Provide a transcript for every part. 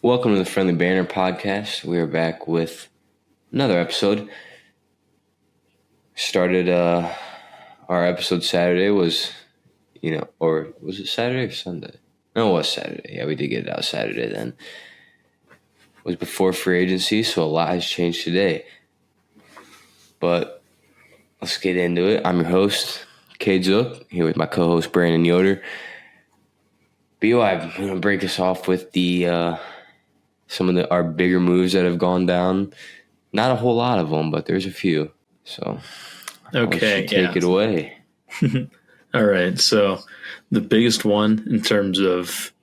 Welcome to the Friendly Banter podcast. We are back with another episode. Started our episode Saturday or was it Saturday or Sunday? No, it was Saturday. Yeah, we did get it out Saturday then. It was before free agency, so a lot has changed today. But let's get into it. I'm your host, Cade Zook, here with my co-host Brandon Yoder. BO, I'm going to break us off with some of our bigger moves that have gone down. Not a whole lot of them, but there's a few. So, okay, take it away. All right. So, the biggest one in terms of,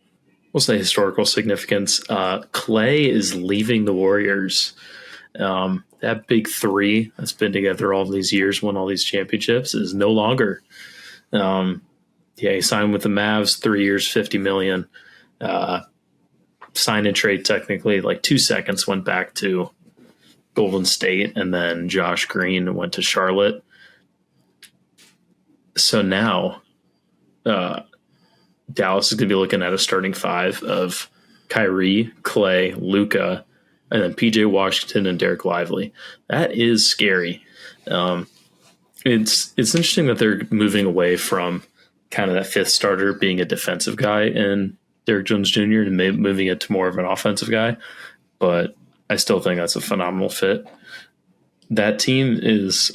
we'll say, historical significance, Klay is leaving the Warriors. That big three that's been together all these years, won all these championships, is no longer. He signed with the Mavs, 3 years, $50 million. Sign and trade technically, like 2 seconds, went back to Golden State, and then Josh Green went to Charlotte. So now Dallas is going to be looking at a starting five of Kyrie, Klay, Luka, and then PJ Washington and Derek Lively. That is scary. It's interesting that they're moving away from kind of that fifth starter being a defensive guy and Derek Jones Jr. and moving it to more of an offensive guy. But I still think that's a phenomenal fit. That team is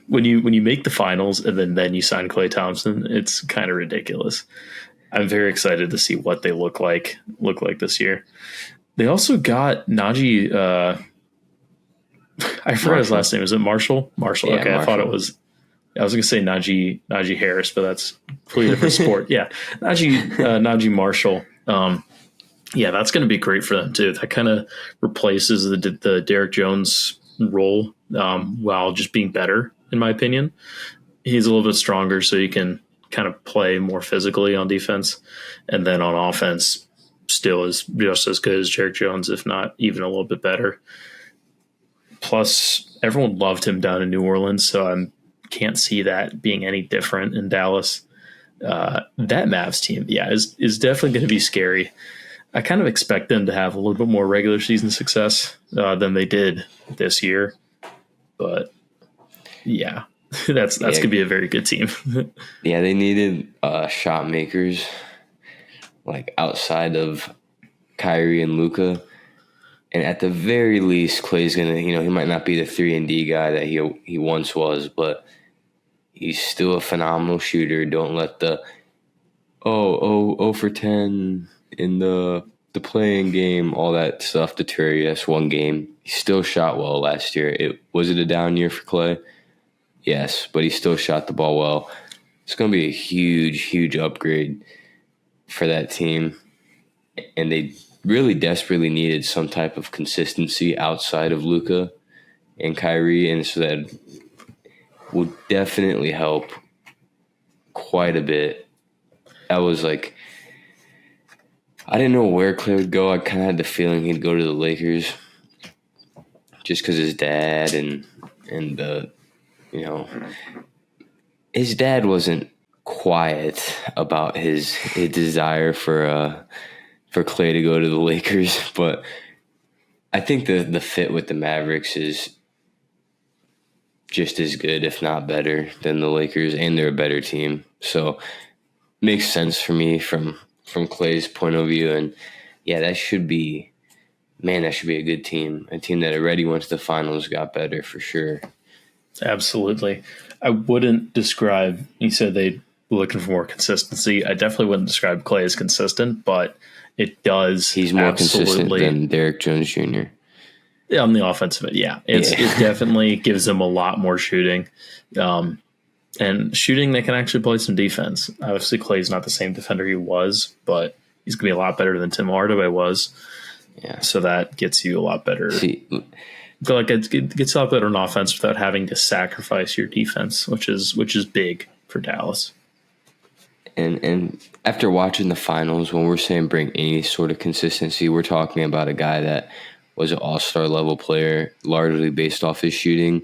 when you make the finals and then you sign Klay Thompson, it's kind of ridiculous. I'm very excited to see what they look like this year. They also got Najee. I forgot his last name. Is it Marshall? Marshall. Yeah, okay, Marshall. I thought it was. I was going to say Najee Harris, but that's a completely different sport. Yeah, Najee Marshall. Yeah, that's going to be great for them too. That kind of replaces the Derek Jones role while just being better, in my opinion. He's a little bit stronger, so he can kind of play more physically on defense, and then on offense, still is just as good as Derek Jones, if not even a little bit better. Plus, everyone loved him down in New Orleans, so I can't see that being any different in Dallas. That Mavs team, is definitely going to be scary. I kind of expect them to have a little bit more regular season success than they did this year. But, yeah, that's going to be a very good team. Yeah, they needed shot makers, like outside of Kyrie and Luka. And at the very least, Klay's going to, he might not be the 3-and-D guy that he once was, but he's still a phenomenal shooter. Don't let the 0 for 10 in the playing game, all that stuff deter you. That's one game. He still shot well last year. Was it a down year for Klay? Yes, but he still shot the ball well. It's going to be a huge, huge upgrade for that team. And they really desperately needed some type of consistency outside of Luka and Kyrie, and so that would definitely help quite a bit. I was like, I didn't know where Klay would go. I kind of had the feeling he'd go to the Lakers just because his dad and his dad wasn't quiet about his desire for Klay to go to the Lakers, but I think the fit with the Mavericks is just as good, if not better, than the Lakers, and they're a better team. So makes sense for me from Klay's point of view, and yeah, that should be a good team. A team that already went to the finals, got better for sure. Absolutely. I wouldn't describe, you said they were looking for more consistency. I definitely wouldn't describe Klay as consistent, but it does. He's more consistent than Derek Jones Jr. Yeah, on the offensive end, yeah. It definitely gives them a lot more shooting. And shooting, they can actually play some defense. Obviously, Klay's not the same defender he was, but he's going to be a lot better than Tim Hardaway was. Yeah. So that gets you a lot better. I feel like it gets a lot better on offense without having to sacrifice your defense, which is big for Dallas. And after watching the finals, when we're saying bring any sort of consistency, we're talking about a guy that was an all-star level player, largely based off his shooting.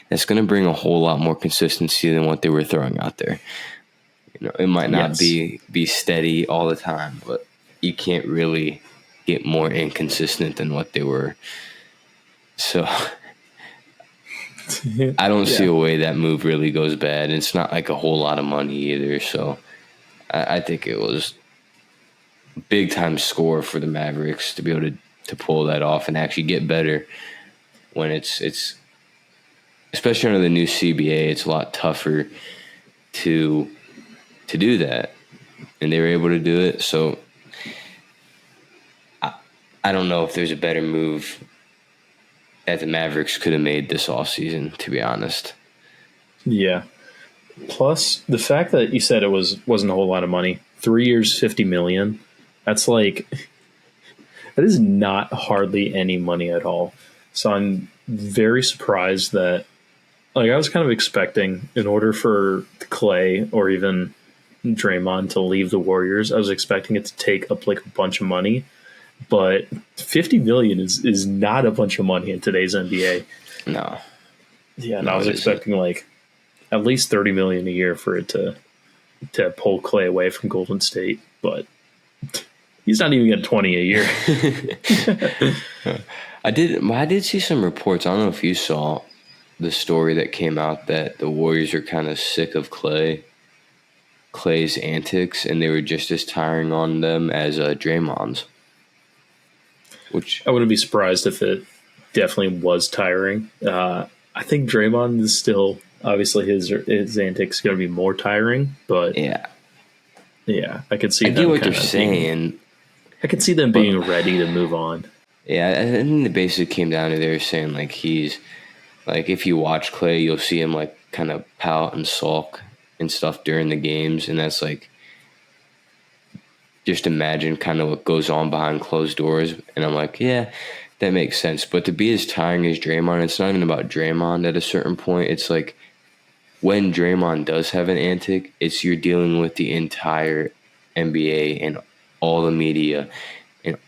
That's going to bring a whole lot more consistency than what they were throwing out there. It might not be steady all the time, but you can't really get more inconsistent than what they were. So I don't see a way that move really goes bad. It's not like a whole lot of money either. So I think it was a big time score for the Mavericks to be able to pull that off and actually get better when it's especially under the new CBA, it's a lot tougher to do that. And they were able to do it. So I don't know if there's a better move that the Mavericks could have made this offseason, to be honest. Yeah. Plus, the fact that you said it wasn't a whole lot of money. 3 years, $50 million. That's like that is not hardly any money at all. So I'm very surprised that I was kind of expecting in order for Klay or even Draymond to leave the Warriors, I was expecting it to take up like a bunch of money. But $50 million is not a bunch of money in today's NBA. No. Yeah, and I was expecting like at least $30 million a year for it to pull Klay away from Golden State, but he's not even getting 20 a year. I did see some reports. I don't know if you saw the story that came out that the Warriors are kind of sick of Klay's antics, and they were just as tiring on them as Draymond's. Which I wouldn't be surprised if it definitely was tiring. I think Draymond is still obviously his antics going to be more tiring, but yeah, I could see. I get what they're saying. I could see them being ready to move on. Yeah, I think it basically came down to they were saying like he's like if you watch Klay, you'll see him like kind of pout and sulk and stuff during the games, and that's like. Just imagine kind of what goes on behind closed doors. And I'm like, yeah, that makes sense. But to be as tiring as Draymond, it's not even about Draymond at a certain point. It's like when Draymond does have an antic, it's you're dealing with the entire NBA and all the media. And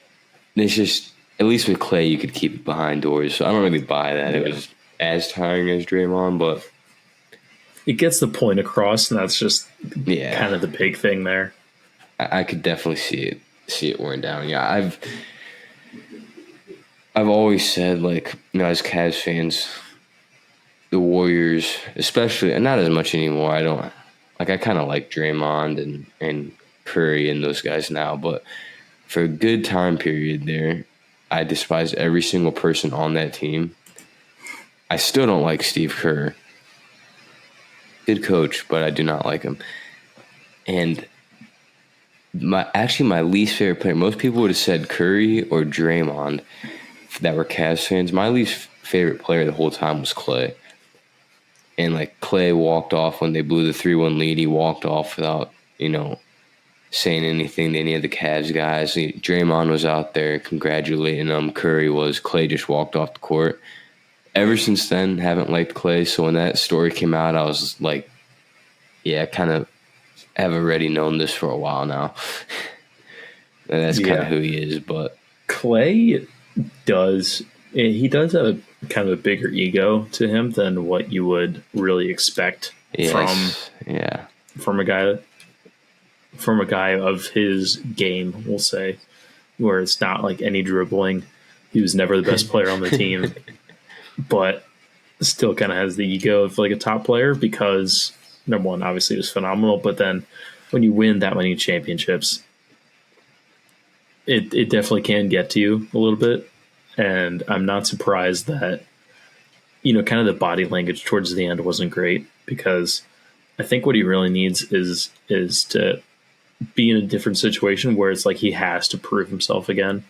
it's just, at least with Klay, you could keep it behind doors. So I don't really buy that. It was as tiring as Draymond, but it gets the point across, and that's just kind of the big thing there. I could definitely see it wearing down. Yeah, I've always said, like, you know, as Cavs fans, the Warriors, especially, and not as much anymore. I kind of like Draymond and Curry and those guys now, but for a good time period there, I despised every single person on that team. I still don't like Steve Kerr. Good coach, but I do not like him. And my least favorite player, most people would have said Curry or Draymond that were Cavs fans. My least favorite player the whole time was Klay. And like Klay walked off when they blew the 3-1 lead. He walked off without, saying anything to any of the Cavs guys. Draymond was out there congratulating them. Curry was. Klay just walked off the court. Ever since then, haven't liked Klay. So when that story came out, I was like, yeah, kind of have already known this for a while now. And that's kind of who he is. But Klay does have a kind of a bigger ego to him than what you would really expect from a guy of his game, we'll say, where it's not like any dribbling. He was never the best player on the team, but still kind of has the ego of like a top player because number one, obviously, it was phenomenal. But then when you win that many championships, it definitely can get to you a little bit. And I'm not surprised that, kind of the body language towards the end wasn't great, because I think what he really needs is to be in a different situation where it's like he has to prove himself again.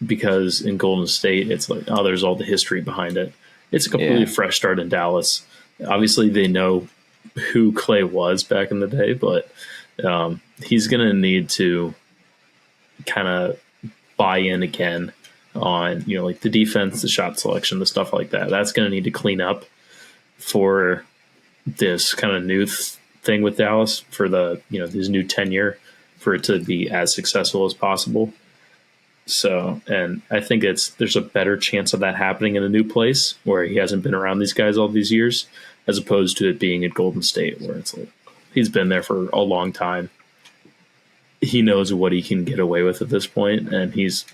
Because in Golden State, it's like, oh, there's all the history behind it. It's a completely fresh start in Dallas. Obviously, they know who Klay was back in the day, but he's going to need to kind of buy in again on, like the defense, the shot selection, the stuff like that. That's going to need to clean up for this kind of new thing with Dallas for the, his new tenure, for it to be as successful as possible. So, and I think there's a better chance of that happening in a new place where he hasn't been around these guys all these years, as opposed to it being at Golden State, where it's like he's been there for a long time. he knows what he can get away with at this point, and he's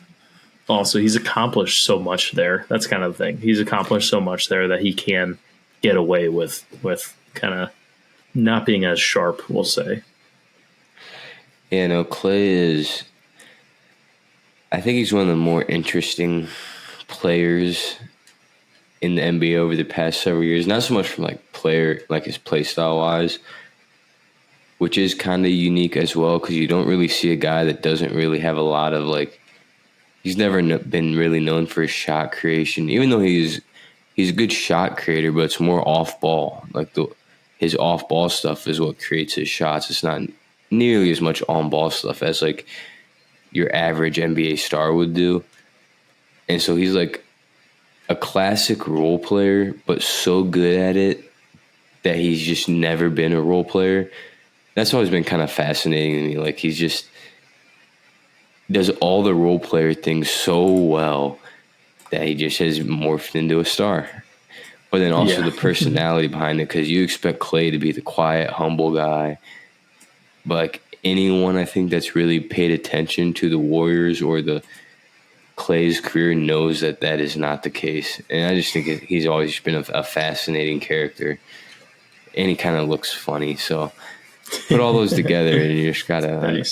accomplished so much there. That's kind of the thing. He's accomplished so much there that he can get away with kind of not being as sharp, we'll say. Yeah, no, Klay is, I think he's one of the more interesting players in the NBA over the past several years. Not so much from his play style wise, which is kind of unique as well, because you don't really see a guy that doesn't really have a lot of he's never been really known for his shot creation, even though he's a good shot creator, but it's more off ball. His off ball stuff is what creates his shots. It's not nearly as much on ball stuff as your average NBA star would do. And so he's a classic role player, but so good at it that he's just never been a role player. That's always been kind of fascinating to me. He's just does all the role player things so well that he just has morphed into a star. But then also the personality behind it, because you expect Klay to be the quiet, humble guy. But anyone I think that's really paid attention to the Warriors or the Klay's career knows that is not the case. And I just think he's always been a fascinating character. And he kind of looks funny. So put all those together and you just got an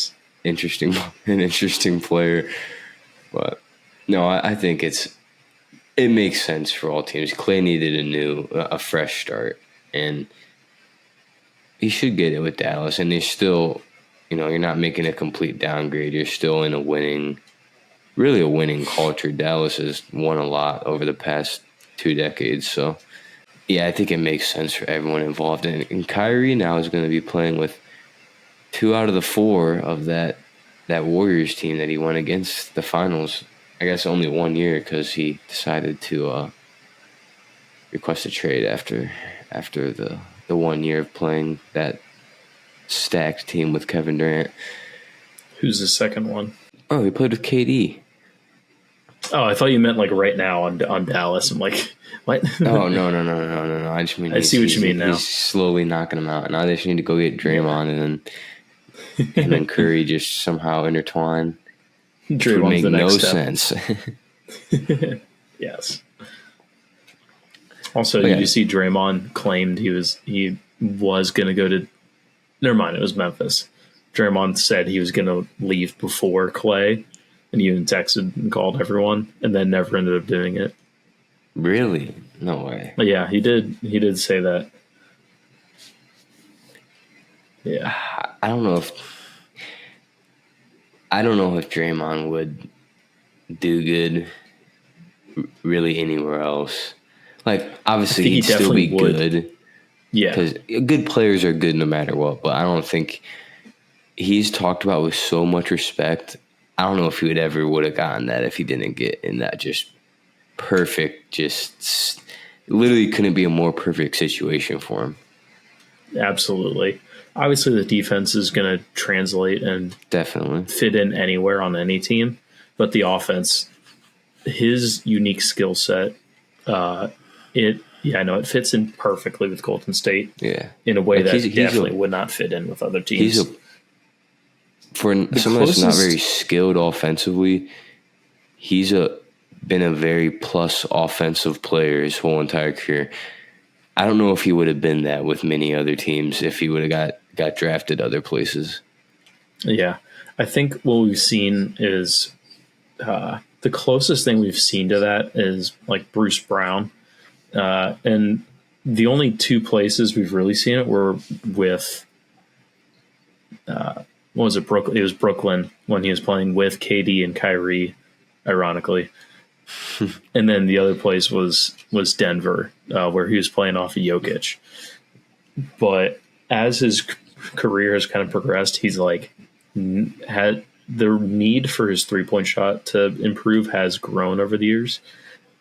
interesting player. But no, I think it makes sense for all teams. Klay needed a fresh start, and he should get it with Dallas. And he's still, you're not making a complete downgrade. You're still in a winning culture. Dallas has won a lot over the past 2 decades. So, yeah, I think it makes sense for everyone involved. And Kyrie now is going to be playing with 2 out of the 4 of that Warriors team that he went against the finals. I guess only 1 year, because he decided to request a trade after the 1 year of playing that stacked team with Kevin Durant. Who's the second one? Oh, he played with KD. Oh, I thought you meant right now on Dallas. I'm like, what? Oh, no. I just mean I see what you mean now. He's slowly knocking them out. Now they just need to go get Draymond, and then him and Curry just somehow intertwine. Which would make no sense. Yes. Also, did you see Draymond claimed he was going to go to... Never mind, it was Memphis. Draymond said he was going to leave before Klay, and he even texted and called everyone, and then never ended up doing it. Really? No way. But yeah, he did say that. Yeah. I don't know if Draymond would do good really anywhere else. Obviously he'd still be good. Yeah. Because good players are good no matter what, but I don't think he's talked about with so much respect. I don't know if he would have gotten that if he didn't get in that just perfect, just literally couldn't be a more perfect situation for him. Absolutely. Obviously, the defense is going to translate and definitely fit in anywhere on any team. But the offense, his unique skill set, it fits in perfectly with Golden State. Yeah, in a way that definitely would not fit in with other teams. For someone that's not very skilled offensively, he's been a very plus offensive player his whole entire career. I don't know if he would have been that with many other teams if he would have got drafted other places. Yeah. I think what we've seen is the closest thing we've seen to that is Bruce Brown. And the only 2 places we've really seen it were with, what was it? Brooklyn. It was Brooklyn when he was playing with KD and Kyrie, ironically. And then the other place was Denver, where he was playing off of Jokic. But as his career has kind of progressed, he's had the need for his 3-point shot to improve has grown over the years.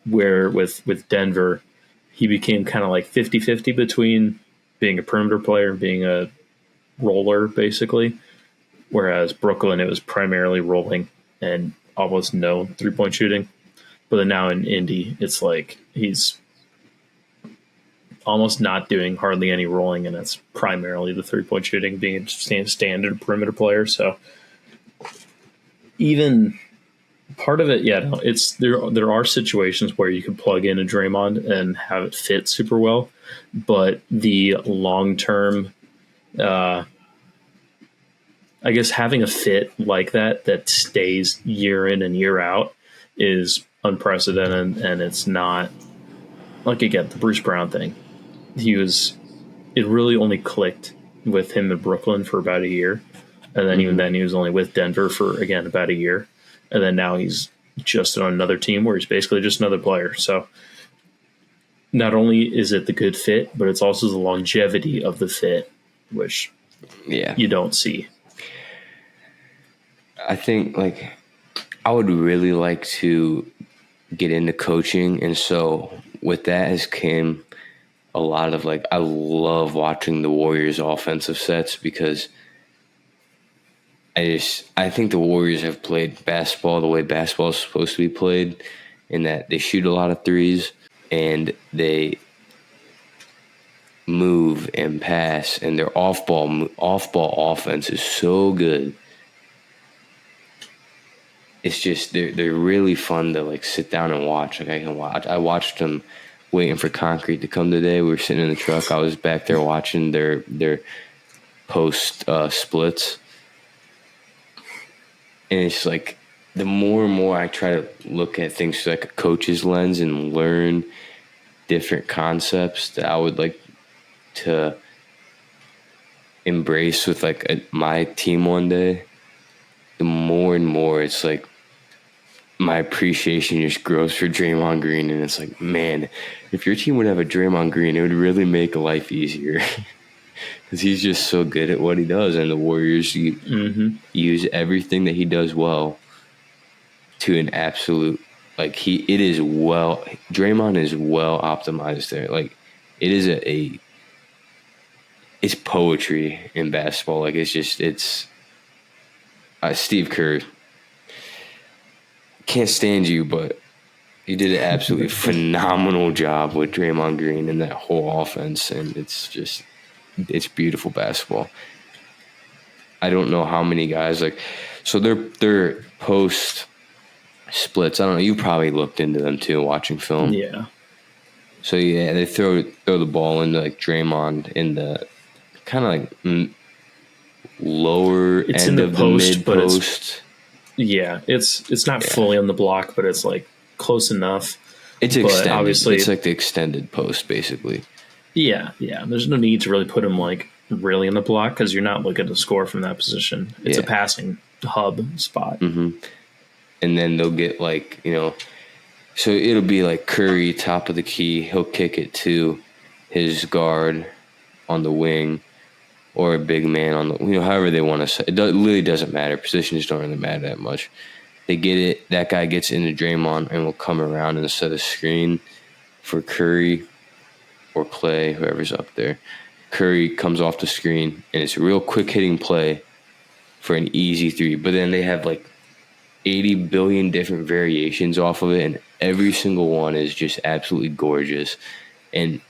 Where with Denver, he became kind of 50-50 between being a perimeter player and being a roller, basically. Whereas Brooklyn, it was primarily rolling and almost no 3-point shooting. But then now in Indy, it's he's almost not doing hardly any rolling, and that's primarily the 3-point shooting, being a standard perimeter player. So even part of it, yeah, no, it's there are situations where you can plug in a Draymond and have it fit super well, but the long term, I guess having a fit like that stays year in and year out is unprecedented, and it's not like, again, the Bruce Brown thing. It really only clicked with him in Brooklyn for about a year, and then even then he was only with Denver for, again, about a year, and then now he's just on another team where he's basically just another player. So not only is it the good fit, but it's also the longevity of the fit, which you don't see. I think, like, I would really like to get into coaching, and so with that has came a lot of, like, I love watching the Warriors' offensive sets because I think the Warriors have played basketball the way basketball is supposed to be played, in that they shoot a lot of threes and they move and pass, and their off-ball offense is so good. It's just they're really fun to, like, sit down and watch. Like, I watched them waiting for concrete to come today. We were sitting in the truck. I was back there watching their post splits, and it's like the more and more I try to look at things through, like, a coach's lens and learn different concepts that I would like to embrace with, like, my team one day, the more and more it's like my appreciation just grows for Draymond Green. And it's like, man, if your team would have a Draymond Green, it would really make life easier because he's just so good at what he does. And the Warriors use everything that he does well to an absolute, like, Draymond is well optimized there. Like, it is it's poetry in basketball. Like, it's Steve Kerr, can't stand you, but he did an absolutely phenomenal job with Draymond Green and that whole offense, and it's beautiful basketball. I don't know how many guys, like, so their post splits. I don't know. You probably looked into them too, watching film. Yeah. So yeah, they throw the ball into, like, Draymond in the kind of like lower it's end in of the post, mid but post. It's not fully on the block, but it's, like, close enough. It's extended. Obviously, it's like the extended post, basically. Yeah. There's no need to really put him, like, really in the block because you're not looking to score from that position. It's a passing hub spot. Mm-hmm. And then they'll get, like, so it'll be like Curry, top of the key. He'll kick it to his guard on the wing, or a big man on the, however they want to say it. It really doesn't matter. Positions don't really matter that much. They get it. That guy gets into Draymond and will come around and set a screen for Curry or Klay, whoever's up there. Curry comes off the screen, and it's a real quick hitting play for an easy three. But then they have, like, 80 billion different variations off of it, and every single one is just absolutely gorgeous. And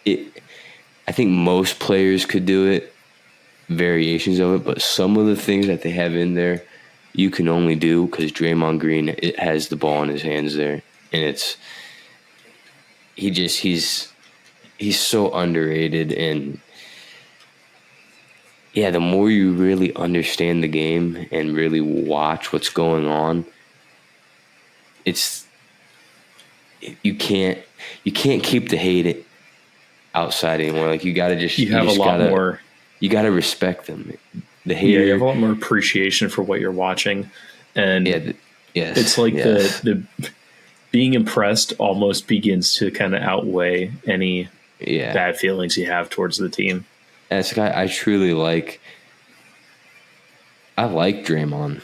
I think most players could do it, variations of it, but some of the things that they have in there, you can only do because Draymond Green has the ball in his hands there, and he's so underrated. And yeah, the more you really understand the game and really watch what's going on, you can't keep the hate outside anymore. Like, you gotta more. You gotta respect them. The hater, you have a lot more appreciation for what you're watching, and it's like the being impressed almost begins to kind of outweigh any bad feelings you have towards the team. As a guy, I truly like. I like Draymond.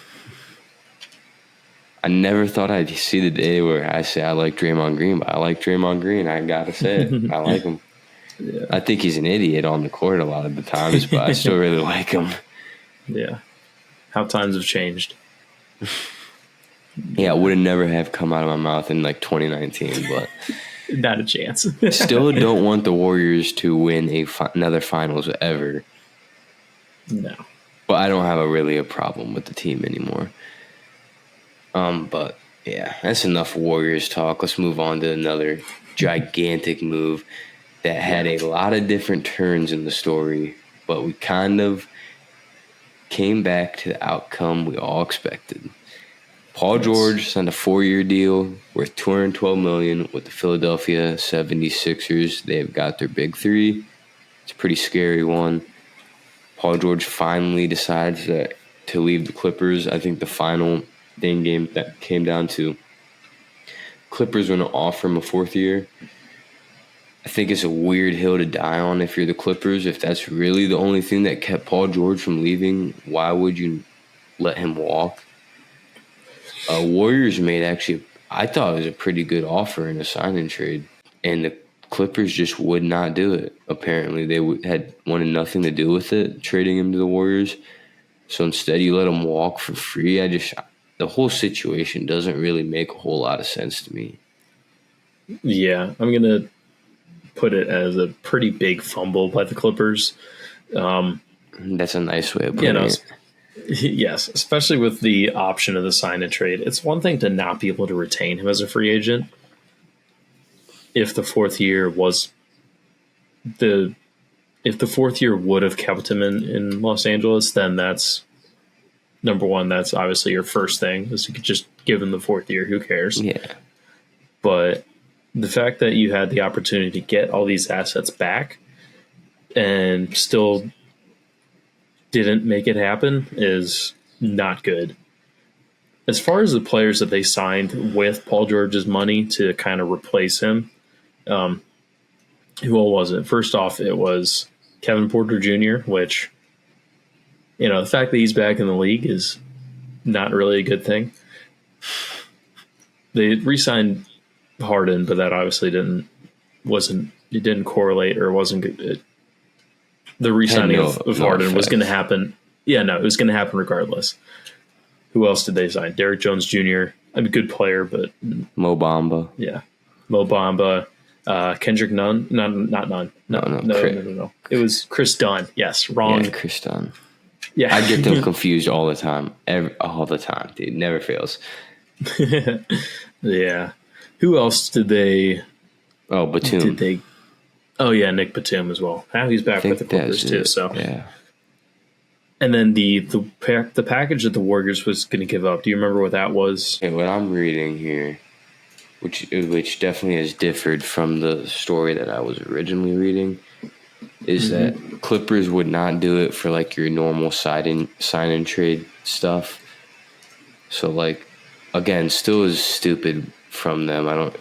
I never thought I'd see the day where I say I like Draymond Green, but I like Draymond Green. I gotta say it. I like him. Yeah. I think he's an idiot on the court a lot of the times, but I still really like him. Yeah. How times have changed. Yeah, it would have never have come out of my mouth in, like, 2019, but not a chance. Still don't want the Warriors to win another finals ever. No. But I don't have really a problem with the team anymore. But yeah, that's enough Warriors talk. Let's move on to another gigantic move that had a lot of different turns in the story, but we kind of came back to the outcome we all expected. Paul George signed a 4-year deal worth $212 million with the Philadelphia 76ers. They've got their big three. It's a pretty scary one. Paul George finally decides to leave the Clippers. I think the final game that came down to Clippers going to offer him a 4th year. I think it's a weird hill to die on if you're the Clippers. If that's really the only thing that kept Paul George from leaving, why would you let him walk? Warriors made I thought it was a pretty good offer in a sign-and trade, and the Clippers just would not do it. Apparently, they had wanted nothing to do with it, trading him to the Warriors. So instead, you let him walk for free. The whole situation doesn't really make a whole lot of sense to me. Yeah, I'm going to put it as a pretty big fumble by the Clippers. That's a nice way of putting it. Yes, especially with the option of the sign and trade. It's one thing to not be able to retain him as a free agent. If the 4th year would have kept him in Los Angeles, then that's number one. That's obviously your first thing, is you could just give him the 4th year. Who cares? Yeah. But the fact that you had the opportunity to get all these assets back and still didn't make it happen is not good. As far as the players that they signed with Paul George's money to kind of replace him, who all was it? First off, it was Kevin Porter Jr., which, the fact that he's back in the league is not really a good thing. They re-signed Harden, but that obviously didn't correlate, or wasn't good. The re-signing of Harden was going to happen. Yeah, no, it was going to happen regardless. Who else did they sign? Derrick Jones Jr., a good player, but Mo Bamba. Yeah, Mo Bamba. Kendrick Nunn. Not Nunn. No. It was Chris Dunn. Yes, wrong. Yeah, Chris Dunn. Yeah. I get them confused all the time. All the time, dude. Never fails. Yeah. Who else did they... Oh, Batum. Nick Batum as well. Now he's back with the Clippers too. So yeah. And then the package that the Warriors was going to give up. Do you remember what that was? Okay, what I'm reading here, which definitely has differed from the story that I was originally reading, is that Clippers would not do it for like your normal sign and trade stuff. So again, still is stupid from them. I don't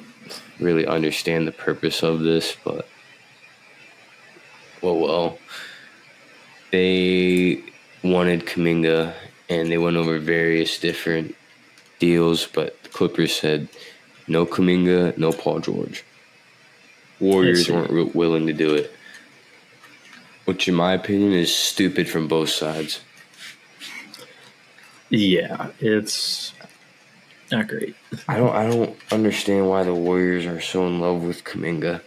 really understand the purpose of this, but well, they wanted Kuminga, and they went over various different deals, but the Clippers said no Kuminga, no Paul George. Warriors weren't willing to do it, which in my opinion is stupid from both sides. Yeah, it's not great. I don't understand why the Warriors are so in love with Kuminga.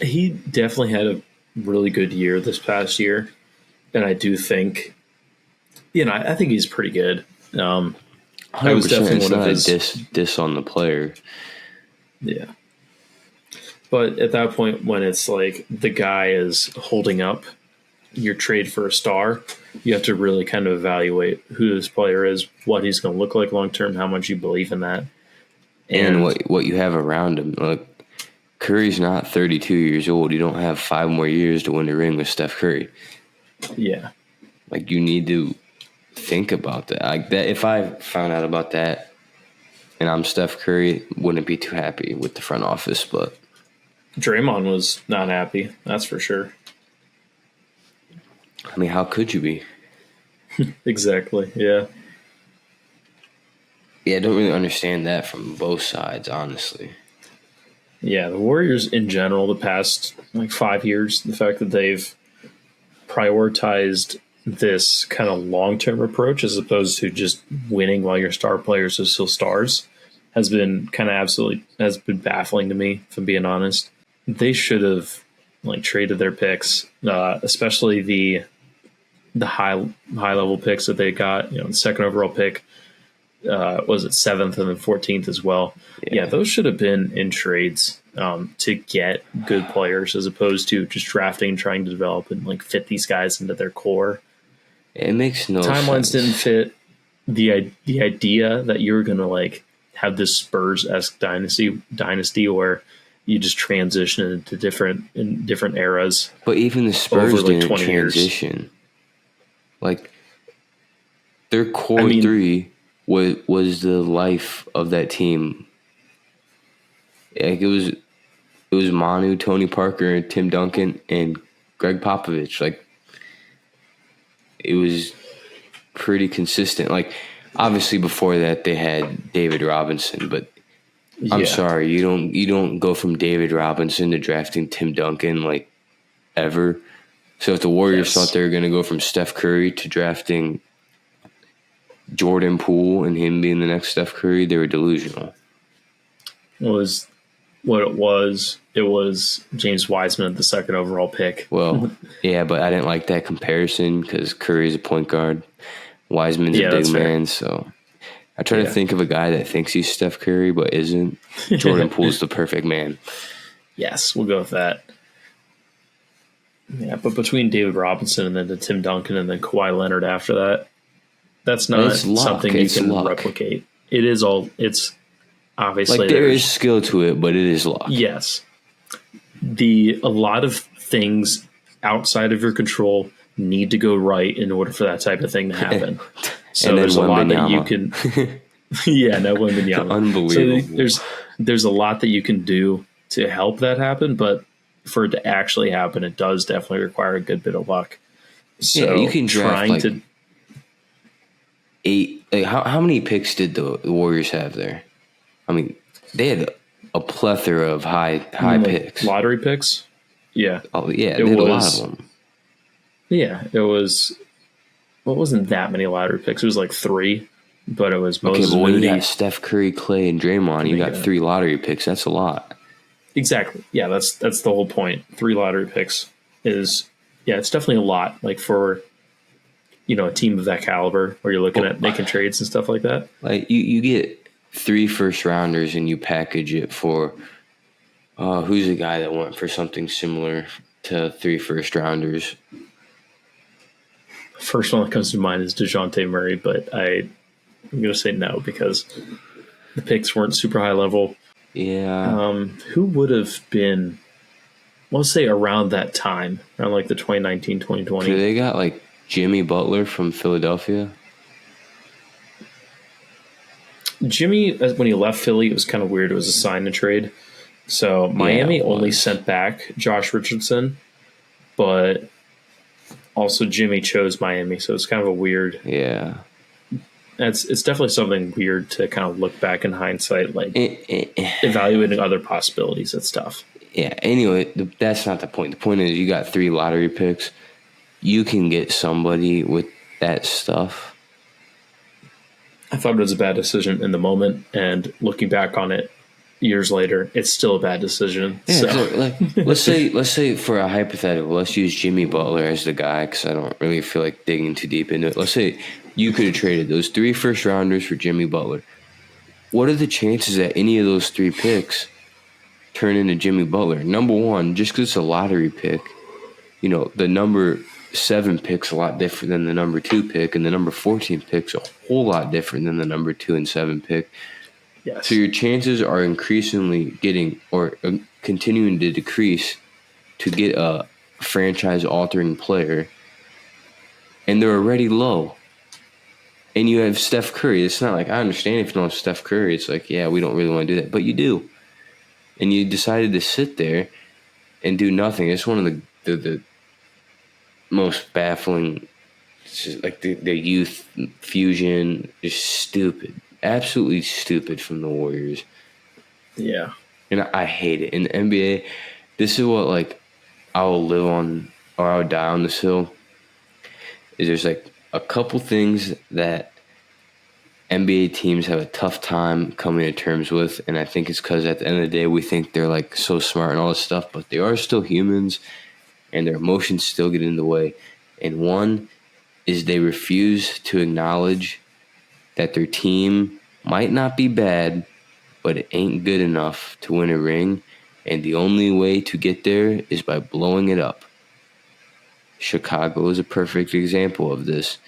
He definitely had a really good year this past year, and I do think, I think he's pretty good. I was definitely one of his diss on the player. Yeah, but at that point, when it's like the guy is holding up your trade for a star, you have to really kind of evaluate who this player is, what he's going to look like long term, how much you believe in that, and what you have around him. Look, Curry's not 32 years old. You don't have 5 more years to win the ring with Steph Curry. Yeah, you need to think about that. If I found out about that, and I'm Steph Curry, wouldn't be too happy with the front office. But Draymond was not happy. That's for sure. I mean, how could you be? Exactly. Yeah. Yeah, I don't really understand that from both sides, honestly. Yeah, the Warriors in general, the past 5 years, the fact that they've prioritized this kind of long-term approach as opposed to just winning while your star players are still stars has been has been baffling to me, if I'm being honest. They should have traded their picks, especially the high level picks that they got, the second overall pick, was it 7th and then 14th as well. Yeah, those should have been in trades to get good players as opposed to just drafting and trying to develop and like fit these guys into their core. It makes no Timelines sense. didn't fit the idea that you were going to like have this Spurs-esque dynasty where you just transition into different eras. But even the Spurs over, like, didn't 20 years. transition. Like their core three was the life of that team. Like it was Manu, Tony Parker, Tim Duncan, and Greg Popovich. Like it was pretty consistent. Like obviously before that they had David Robinson, but I'm sorry, you don't go from David Robinson to drafting Tim Duncan like ever. So if the Warriors thought they were going to go from Steph Curry to drafting Jordan Poole and him being the next Steph Curry, they were delusional. It was what it was. It was James Wiseman at the 2nd overall pick. Well, yeah, but I didn't like that comparison because Curry's a point guard. Wiseman's a big man, so I try to think of a guy that thinks he's Steph Curry but isn't. Jordan Poole's the perfect man. Yes, we'll go with that. Yeah, but between David Robinson and then to Tim Duncan and then Kawhi Leonard after that, that's not something you can replicate. It's obviously like there is skill to it, but it is luck. Yes. A lot of things outside of your control need to go right in order for that type of thing to happen. So there's a lot that you can no Wembanyama. Unbelievable. So there's a lot that you can do to help that happen, but for it to actually happen, it does definitely require a good bit of luck. So you can draft eight. Like how many picks did the Warriors have there? I mean, they had a plethora of high picks. Lottery picks? Yeah. Oh, yeah, they had a lot of them. Yeah, it was. Well, it wasn't that many lottery picks. It was like 3, but it was Moses but when Moody. you got Steph Curry, Klay, and Draymond, you got 3 lottery picks. That's a lot. Exactly. Yeah, that's the whole point. 3 lottery picks it's definitely a lot. Like for a team of that caliber, where you're looking at making trades and stuff like that. Like you get 3 first rounders and you package it for who's the guy that went for something similar to 3 first rounders? First one that comes to mind is DeJounte Murray, but I'm going to say no because the picks weren't super high level. Yeah. Who would have been, let's say around that time, around like the 2019, 2020? So they got like Jimmy Butler from Philadelphia. Jimmy, when he left Philly, it was kind of weird. It was a sign and trade. So Miami only sent back Josh Richardson, but also Jimmy chose Miami. So it's kind of a weird. Yeah. It's definitely something weird to kind of look back in hindsight, like evaluating other possibilities. It's tough. Yeah. Anyway, that's not the point. The point is you got 3 lottery picks. You can get somebody with that stuff. I thought it was a bad decision in the moment, and looking back on it years later, it's still a bad decision. Yeah, so. like let's say for a hypothetical, let's use Jimmy Butler as the guy because I don't really feel like digging too deep into it. Let's say you could have traded those 3 first rounders for Jimmy Butler. What are the chances that any of those 3 picks turn into Jimmy Butler? Number one, just because it's a lottery pick, the number 7 pick's a lot different than the number 2 pick, and the number 14 pick's a whole lot different than the number 2 and 7 pick. Yes. So your chances are increasingly getting or continuing to decrease to get a franchise-altering player, and they're already low. And you have Steph Curry. It's not like, I understand if you don't have Steph Curry. It's like, yeah, we don't really want to do that. But you do. And you decided to sit there and do nothing. It's one of the most baffling, like the youth fusion is stupid. Absolutely stupid from the Warriors. Yeah. And I hate it. In the NBA, this is what, like, I will live on, or I would die on this hill, is there's, like, a couple things that NBA teams have a tough time coming to terms with, and I think it's because at the end of the day we think they're like so smart and all this stuff, but they are still humans, and their emotions still get in the way. And one is they refuse to acknowledge that their team might not be bad, but it ain't good enough to win a ring, and the only way to get there is by blowing it up. Chicago is a perfect example of this.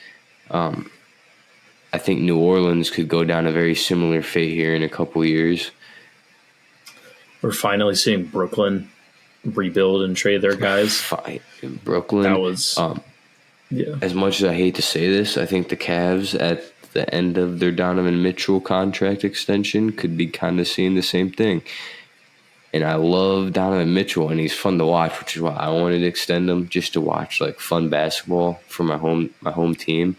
I think New Orleans could go down a very similar fate here in a couple years. We're finally seeing Brooklyn rebuild and trade their guys. In Brooklyn, That was as much as I hate to say this, I think the Cavs at the end of their Donovan Mitchell contract extension could be kind of seeing the same thing. And I love Donovan Mitchell, and he's fun to watch, which is why I wanted to extend him, just to watch like fun basketball for my home team.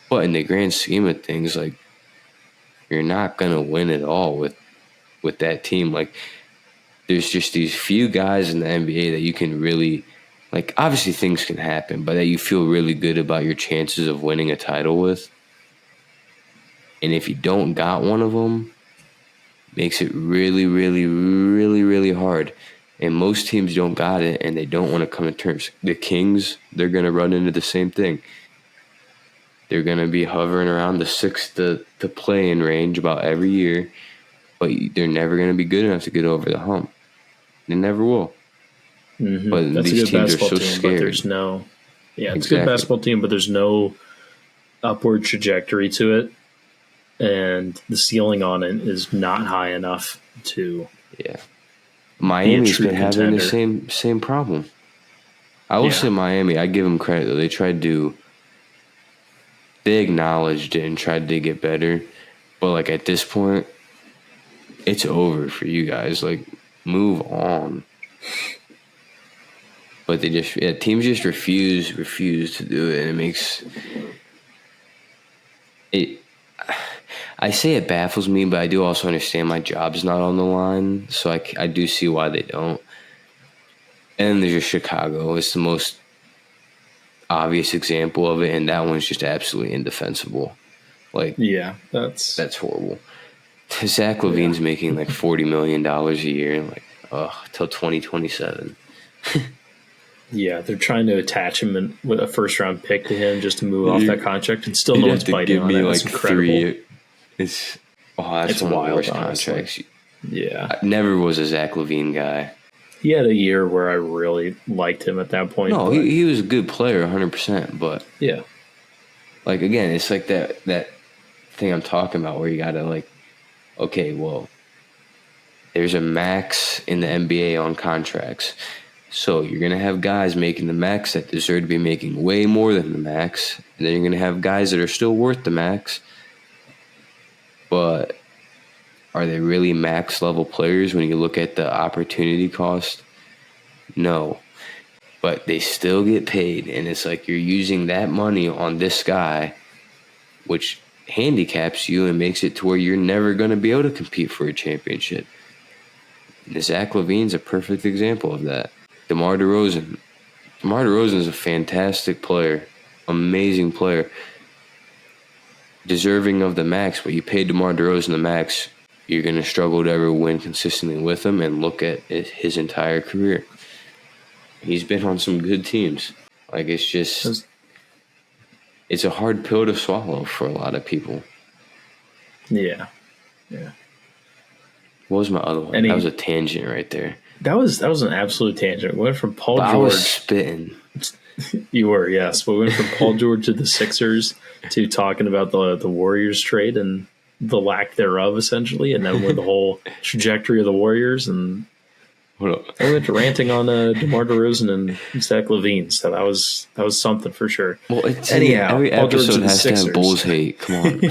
But in the grand scheme of things, like, you're not gonna win it all with that team. Like, there's just these few guys in the NBA that you can really, like, obviously things can happen, but that you feel really good about your chances of winning a title with. And if you don't got one of them, makes it really, really, really, really hard. And most teams don't got it, and they don't want to come to terms. The Kings, they're going to run into the same thing. They're going to be hovering around the sixth to play-in range about every year, but they're never going to be good enough to get over the hump. They never will. Mm-hmm. But that's these a good teams are basketball so team, scared. but there's no... Yeah, it's Exactly. a good basketball team, but there's no upward trajectory to it. And the ceiling on it is not high enough to Miami's true been having contender. the same problem. I will say Miami, I give them credit, though. They tried to... They acknowledged it and tried to get better. But, like, at this point, it's over for you guys. Like, move on. But they just... teams just refuse to do it. And it makes... I say it baffles me, but I do also understand my job's not on the line. So I do see why they don't. And then there's just Chicago. It's the most obvious example of it, and that one's just absolutely indefensible. Like, that's horrible. Zach LaVine's making like $40 million a year, like, till 2027. Yeah, they're trying to attach him with a first-round pick to him just to move off that contract, and still no one's biting on it. That's incredible. That's one of the worst contracts. Yeah. I never was a Zach LaVine guy. He had a year where I really liked him at that point. No, he was a good player, 100%. But yeah, like, again, it's like that thing I'm talking about where you gotta, like, okay, well, there's a max in the NBA on contracts. So you're going to have guys making the max that deserve to be making way more than the max. And then you're going to have guys that are still worth the max. But are they really max level players when you look at the opportunity cost? No. But they still get paid. And it's like you're using that money on this guy, which handicaps you and makes it to where you're never going to be able to compete for a championship. And Zach LaVine's a perfect example of that. DeMar DeRozan. DeMar DeRozan is a fantastic player. Amazing player. Deserving of the max, but you paid DeMar DeRozan the max, you're going to struggle to ever win consistently with him, and look at his entire career. He's been on some good teams. Like, it's just... It's a hard pill to swallow for a lot of people. Yeah. What was my other one? That was a tangent right there. That was an absolute tangent. We went from Paul George. I was spitting. You were, yes. But we went from Paul George to the Sixers to talking about the Warriors trade and the lack thereof, essentially, and then with the whole trajectory of the Warriors, and we went to ranting on DeMar DeRozan and Zach LaVine. So that was something for sure. Well, anyhow, every episode has to have Bulls hate. Come on.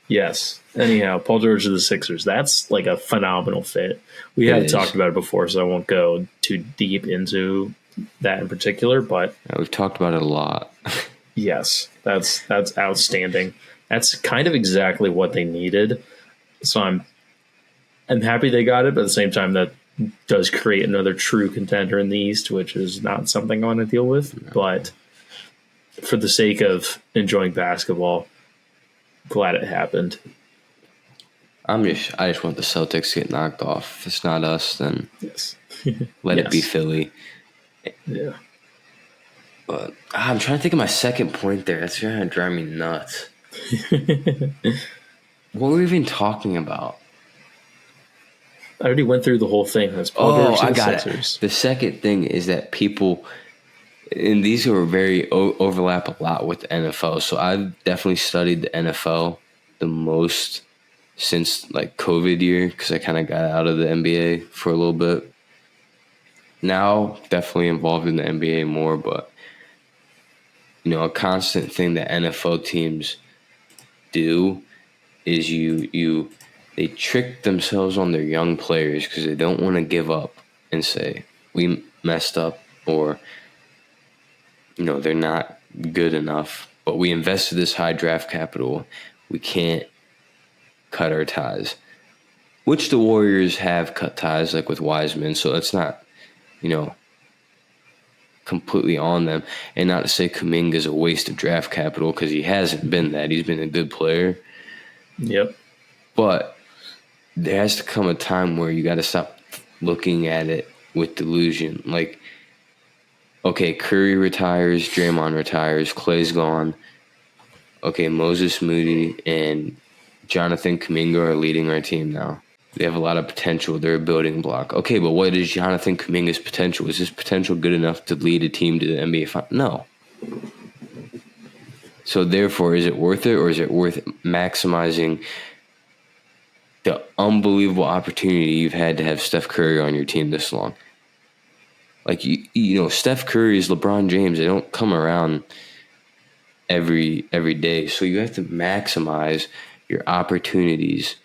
Yes. Anyhow, Paul George to the Sixers. That's like a phenomenal fit. We have talked about it before, so I won't go too deep into that in particular. But we've talked about it a lot. Yes, that's outstanding. That's kind of exactly what they needed. So I'm happy they got it, but at the same time, that does create another true contender in the East, which is not something I want to deal with. No. But for the sake of enjoying basketball, glad it happened. I just want the Celtics to get knocked off. If it's not us, then let it be Philly. Yeah. But I'm trying to think of my second point there. That's going to drive me nuts. What were we even talking about? I already went through the whole thing. That's Paul George to I the got Sixers. it. The second thing is that people, and these are very overlap a lot with the NFL. So I've definitely studied the NFL the most since like COVID year because I kind of got out of the NBA for a little bit. Now definitely involved in the NBA more, but a constant thing that NFL teams do is they trick themselves on their young players because they don't want to give up and say we messed up or they're not good enough, but we invested this high draft capital. We can't cut our ties, which the Warriors have cut ties like with Wiseman. So it's not, completely on them. And not to say Kuminga is a waste of draft capital because he hasn't been that. He's been a good player. Yep. But there has to come a time where you got to stop looking at it with delusion. Like, okay, Curry retires, Draymond retires, Klay's gone. Okay, Moses Moody and Jonathan Kuminga are leading our team now. They have a lot of potential. They're a building block. Okay, but what is Jonathan Kuminga's potential? Is his potential good enough to lead a team to the NBA Finals? No. So therefore, is it worth it, or is it worth maximizing the unbelievable opportunity you've had to have Steph Curry on your team this long? Like, Steph Curry is LeBron James. They don't come around every day. So you have to maximize your opportunities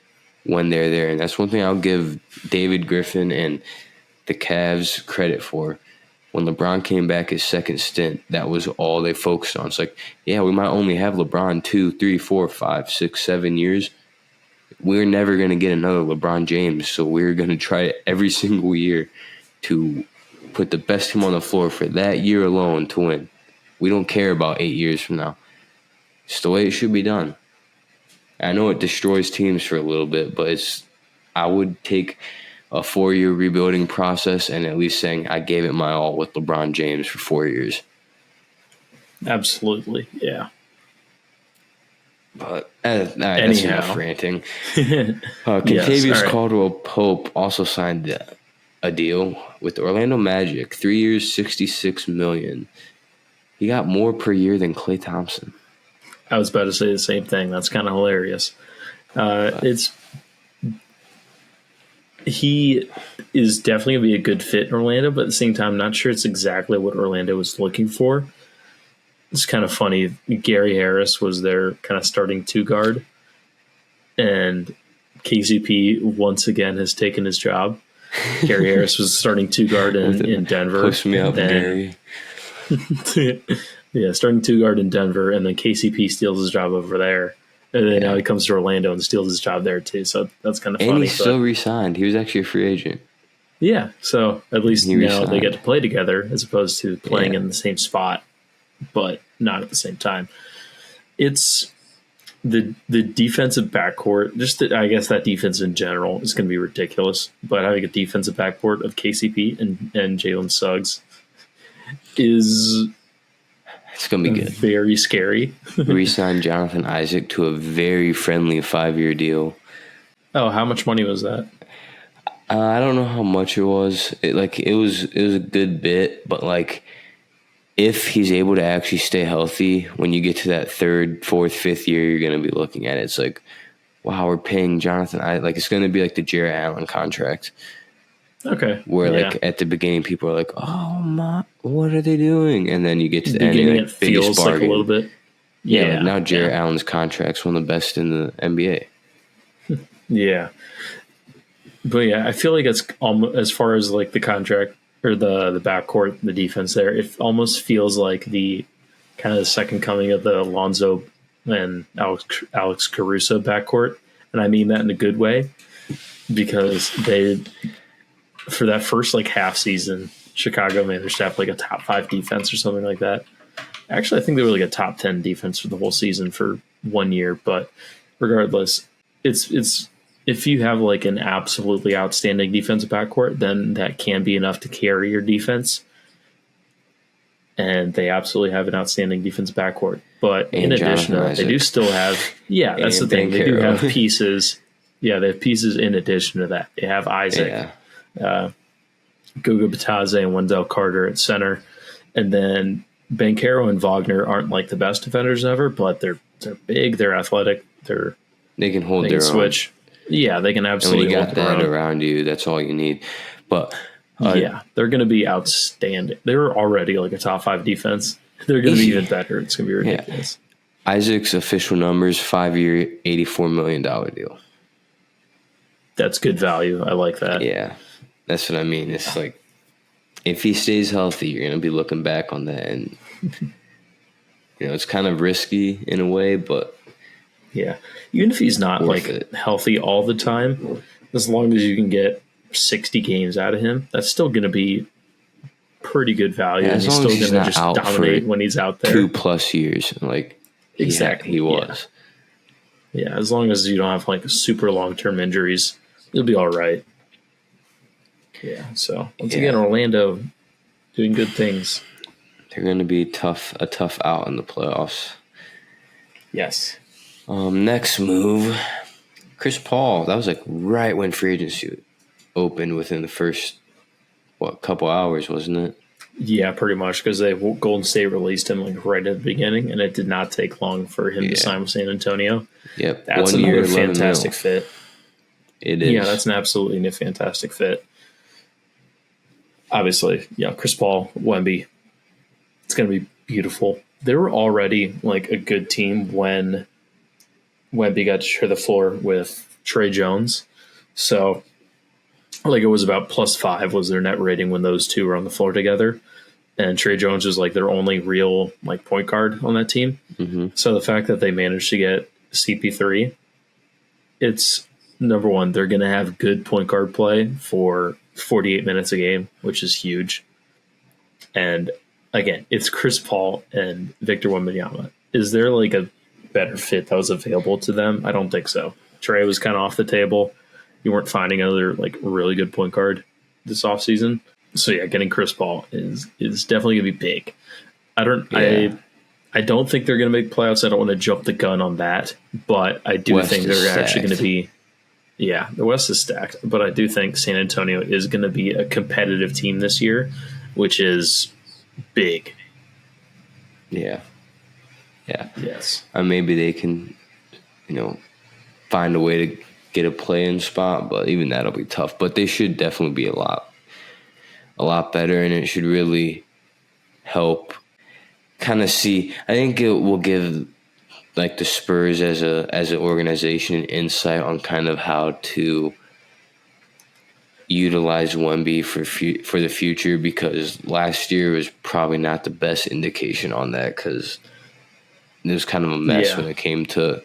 when they're there. And that's one thing I'll give David Griffin and the Cavs credit for. When LeBron came back his second stint, that was all they focused on. It's like, yeah, we might only have LeBron 2, 3, 4, 5, 6, 7 years. We're never going to get another LeBron James, so we're going to try every single year to put the best team on the floor for that year alone to win. We don't care about 8 years from now. It's the way it should be done. I know it destroys teams for a little bit, but I would take a 4-year rebuilding process and at least saying I gave it my all with LeBron James for 4 years. Absolutely, yeah. But that's enough ranting. Contavious Caldwell-Pope also signed a deal with the Orlando Magic, 3 years, $66 million. He got more per year than Klay Thompson. I was about to say the same thing. That's kind of hilarious. He is definitely going to be a good fit in Orlando, but at the same time, I'm not sure it's exactly what Orlando was looking for. It's kind of funny. Gary Harris was their kind of starting two guard, and KCP once again has taken his job. Gary Harris was starting two guard in Denver. Push me up, Gary. Yeah, starting two guard in Denver, and then KCP steals his job over there. And then now he comes to Orlando and steals his job there too. So that's kind of funny. And he still re-signed. He was actually a free agent. Yeah, so at least now they get to play together as opposed to playing in the same spot, but not at the same time. It's the defensive backcourt. I guess that defense in general is going to be ridiculous. But having a defensive backcourt of KCP and Jalen Suggs is... It's going to be good. Very scary. Re-signed Jonathan Isaac to a very friendly 5-year deal. Oh, how much money was that? I don't know how much it was. It was a good bit, but if he's able to actually stay healthy, when you get to that 3rd, 4th, 5th year, you're going to be looking at it. It's like, wow, we're paying Jonathan Isaac. It's going to be like the Jarrett Allen contract. Okay. Where at the beginning people are like, "Oh my, what are they doing?" And then you get to the end, it feels like a little bit. Yeah. Now Jarrett Allen's contract's one of the best in the NBA. Yeah, but I feel like it's almost, as far as like the contract or the backcourt, the defense there, it almost feels like the kind of the second coming of the Alonzo and Alex Caruso backcourt, and I mean that in a good way because they. For that first half season, Chicago managed to have a top 5 defense or something like that. Actually, I think they were a top 10 defense for the whole season for 1 year. But regardless, it's if you have an absolutely outstanding defensive backcourt, then that can be enough to carry your defense. and they absolutely have an outstanding defense backcourt. But And in addition to that, they do still have that's the thing. They do have pieces. Yeah, they have pieces in addition to that. They have Isaac, Guga Batadze, and Wendell Carter at center, and then Banchero and Wagner aren't like the best defenders ever, but they're big, they're athletic, they can hold they their can switch. own. Yeah, they can absolutely. And when you hold got that their own. around you, that's all you need. But they're going to be outstanding. They were already like a top 5 defense. They're going to be even better. It's going to be ridiculous. Yeah. Isaac's official numbers: 5-year, $84 million deal. That's good value. I like that. Yeah, that's what I mean. It's like if he stays healthy, you're going to be looking back on that, and it's kind of risky in a way, but even if he's not like healthy all the time, as long as you can get 60 games out of him, that's still going to be pretty good value. And he's still going to just dominate when he's out there. 2+ years, exactly. He was. Yeah, as long as you don't have like super long-term injuries, you'll be all right. Yeah. So once again, Orlando doing good things. They're going to be a tough out in the playoffs. Yes. Next move, Chris Paul. That was like right when free agency opened, within the first couple hours, wasn't it? Yeah, pretty much, because Golden State released him like right at the beginning, and it did not take long for him to sign with San Antonio. Yep, that's another fantastic fit. It is. Yeah, that's an absolutely fantastic fit. Obviously, Chris Paul, Wemby. It's going to be beautiful. They were already like a good team when Wemby got to share the floor with Trey Jones. So, like, it was about +5 was their net rating when those two were on the floor together. And Trey Jones was like their only real like point guard on that team. Mm-hmm. So the fact that they managed to get CP3, it's number one, they're going to have good point guard play for 48 minutes a game, which is huge. And again, it's Chris Paul and Victor Wembanyama. Is there like a better fit that was available to them? I don't think so. Trey was kind of off the table. You weren't finding another like really good point guard this offseason. So getting Chris Paul is definitely gonna be big. I don't think they're gonna make playoffs. I don't want to jump the gun on that, but I do think they're actually gonna be. Yeah, the West is stacked, but I do think San Antonio is gonna be a competitive team this year, which is big. Yeah. Yes. Maybe they can, find a way to get a play-in spot, but even that'll be tough. But they should definitely be a lot better, and it should really help kind of see. I think it will give like the Spurs as an organization insight on kind of how to utilize Wemby for the future, because last year was probably not the best indication on that, because it was kind of a mess when it came to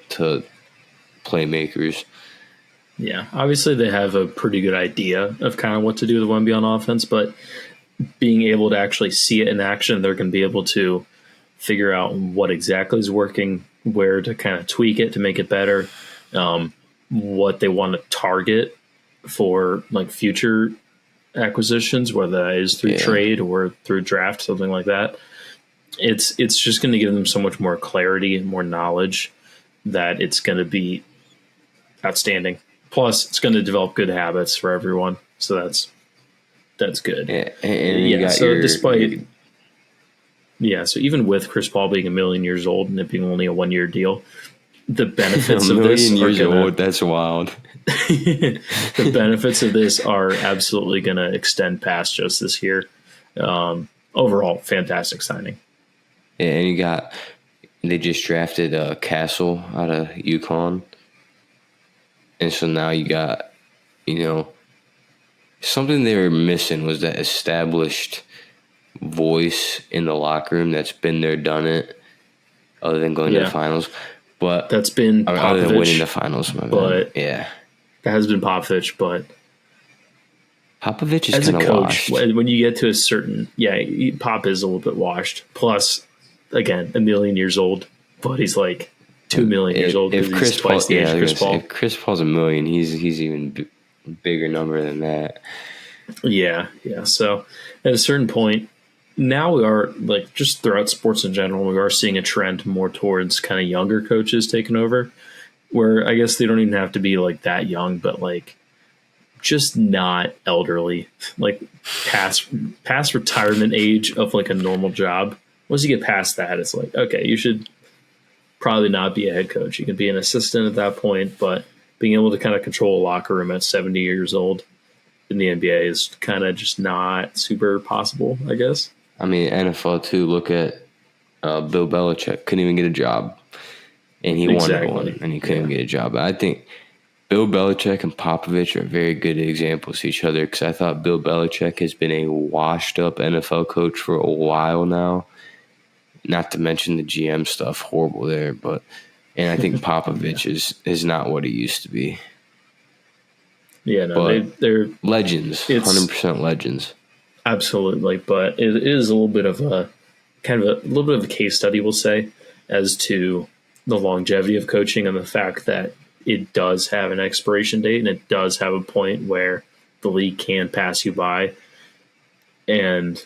playmakers. Yeah, obviously they have a pretty good idea of kind of what to do with Wemby on offense, but being able to actually see it in action, they're going to be able to figure out what exactly is working, where to kind of tweak it to make it better, what they want to target for like future acquisitions, whether that is through trade or through draft, something like that. It's just going to give them so much more clarity and more knowledge that it's going to be outstanding. Plus, it's going to develop good habits for everyone, so that's good. So even with Chris Paul being 1 million years old and it being only a 1-year deal, the benefits of this that's wild. The benefits of this are absolutely going to extend past just this year. Overall, fantastic signing. Yeah, and they just drafted Castle out of UConn. And so now you got, something they were missing was that established voice in the locker room that's been there, done it, other than going to the finals. But that's been Popovich, other than winning the finals, that has been Popovich. But Popovich is as a coach, washed. When you get to a certain, Pop is a little bit washed. Plus, again, 1 million years old, but he's like 2 million years old. If Chris Paul, if Chris Paul's 1 million, he's even bigger number than that. Yeah. So at a certain point, now we are, like, just throughout sports in general, we are seeing a trend more towards kind of younger coaches taking over, where I guess they don't even have to be like that young, but like just not elderly, like past retirement age of like a normal job. Once you get past that, it's like, okay, you should probably not be a head coach. You can be an assistant at that point, but being able to kind of control a locker room at 70 years old in the NBA is kind of just not super possible, I guess. I mean, NFL too. Look at Bill Belichick. Couldn't even get a job, and he won one, and he couldn't get a job. I think Bill Belichick and Popovich are very good examples to each other, because I thought Bill Belichick has been a washed-up NFL coach for a while now. Not to mention the GM stuff, horrible there. And I think Popovich is not what he used to be. Yeah, no, they're legends, 100% legends. Absolutely, but it is a little bit of a case study, we'll say, as to the longevity of coaching and the fact that it does have an expiration date and it does have a point where the league can pass you by. And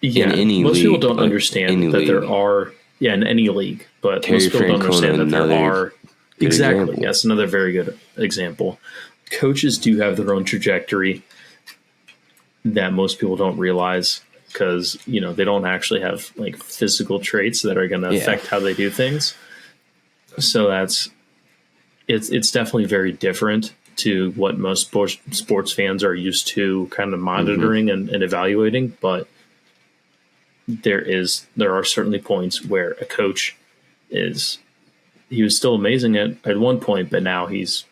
yeah, most people don't understand that there are, in any league, but most people don't understand that there are. Exactly. Yes, another very good example. Coaches do have their own trajectory that most people don't realize, because, you know, they don't actually have like physical traits that are going to affect how they do things. So it's definitely very different to what most sports fans are used to kind of monitoring and evaluating. But there are certainly points where a coach he was still amazing at one point, but now he's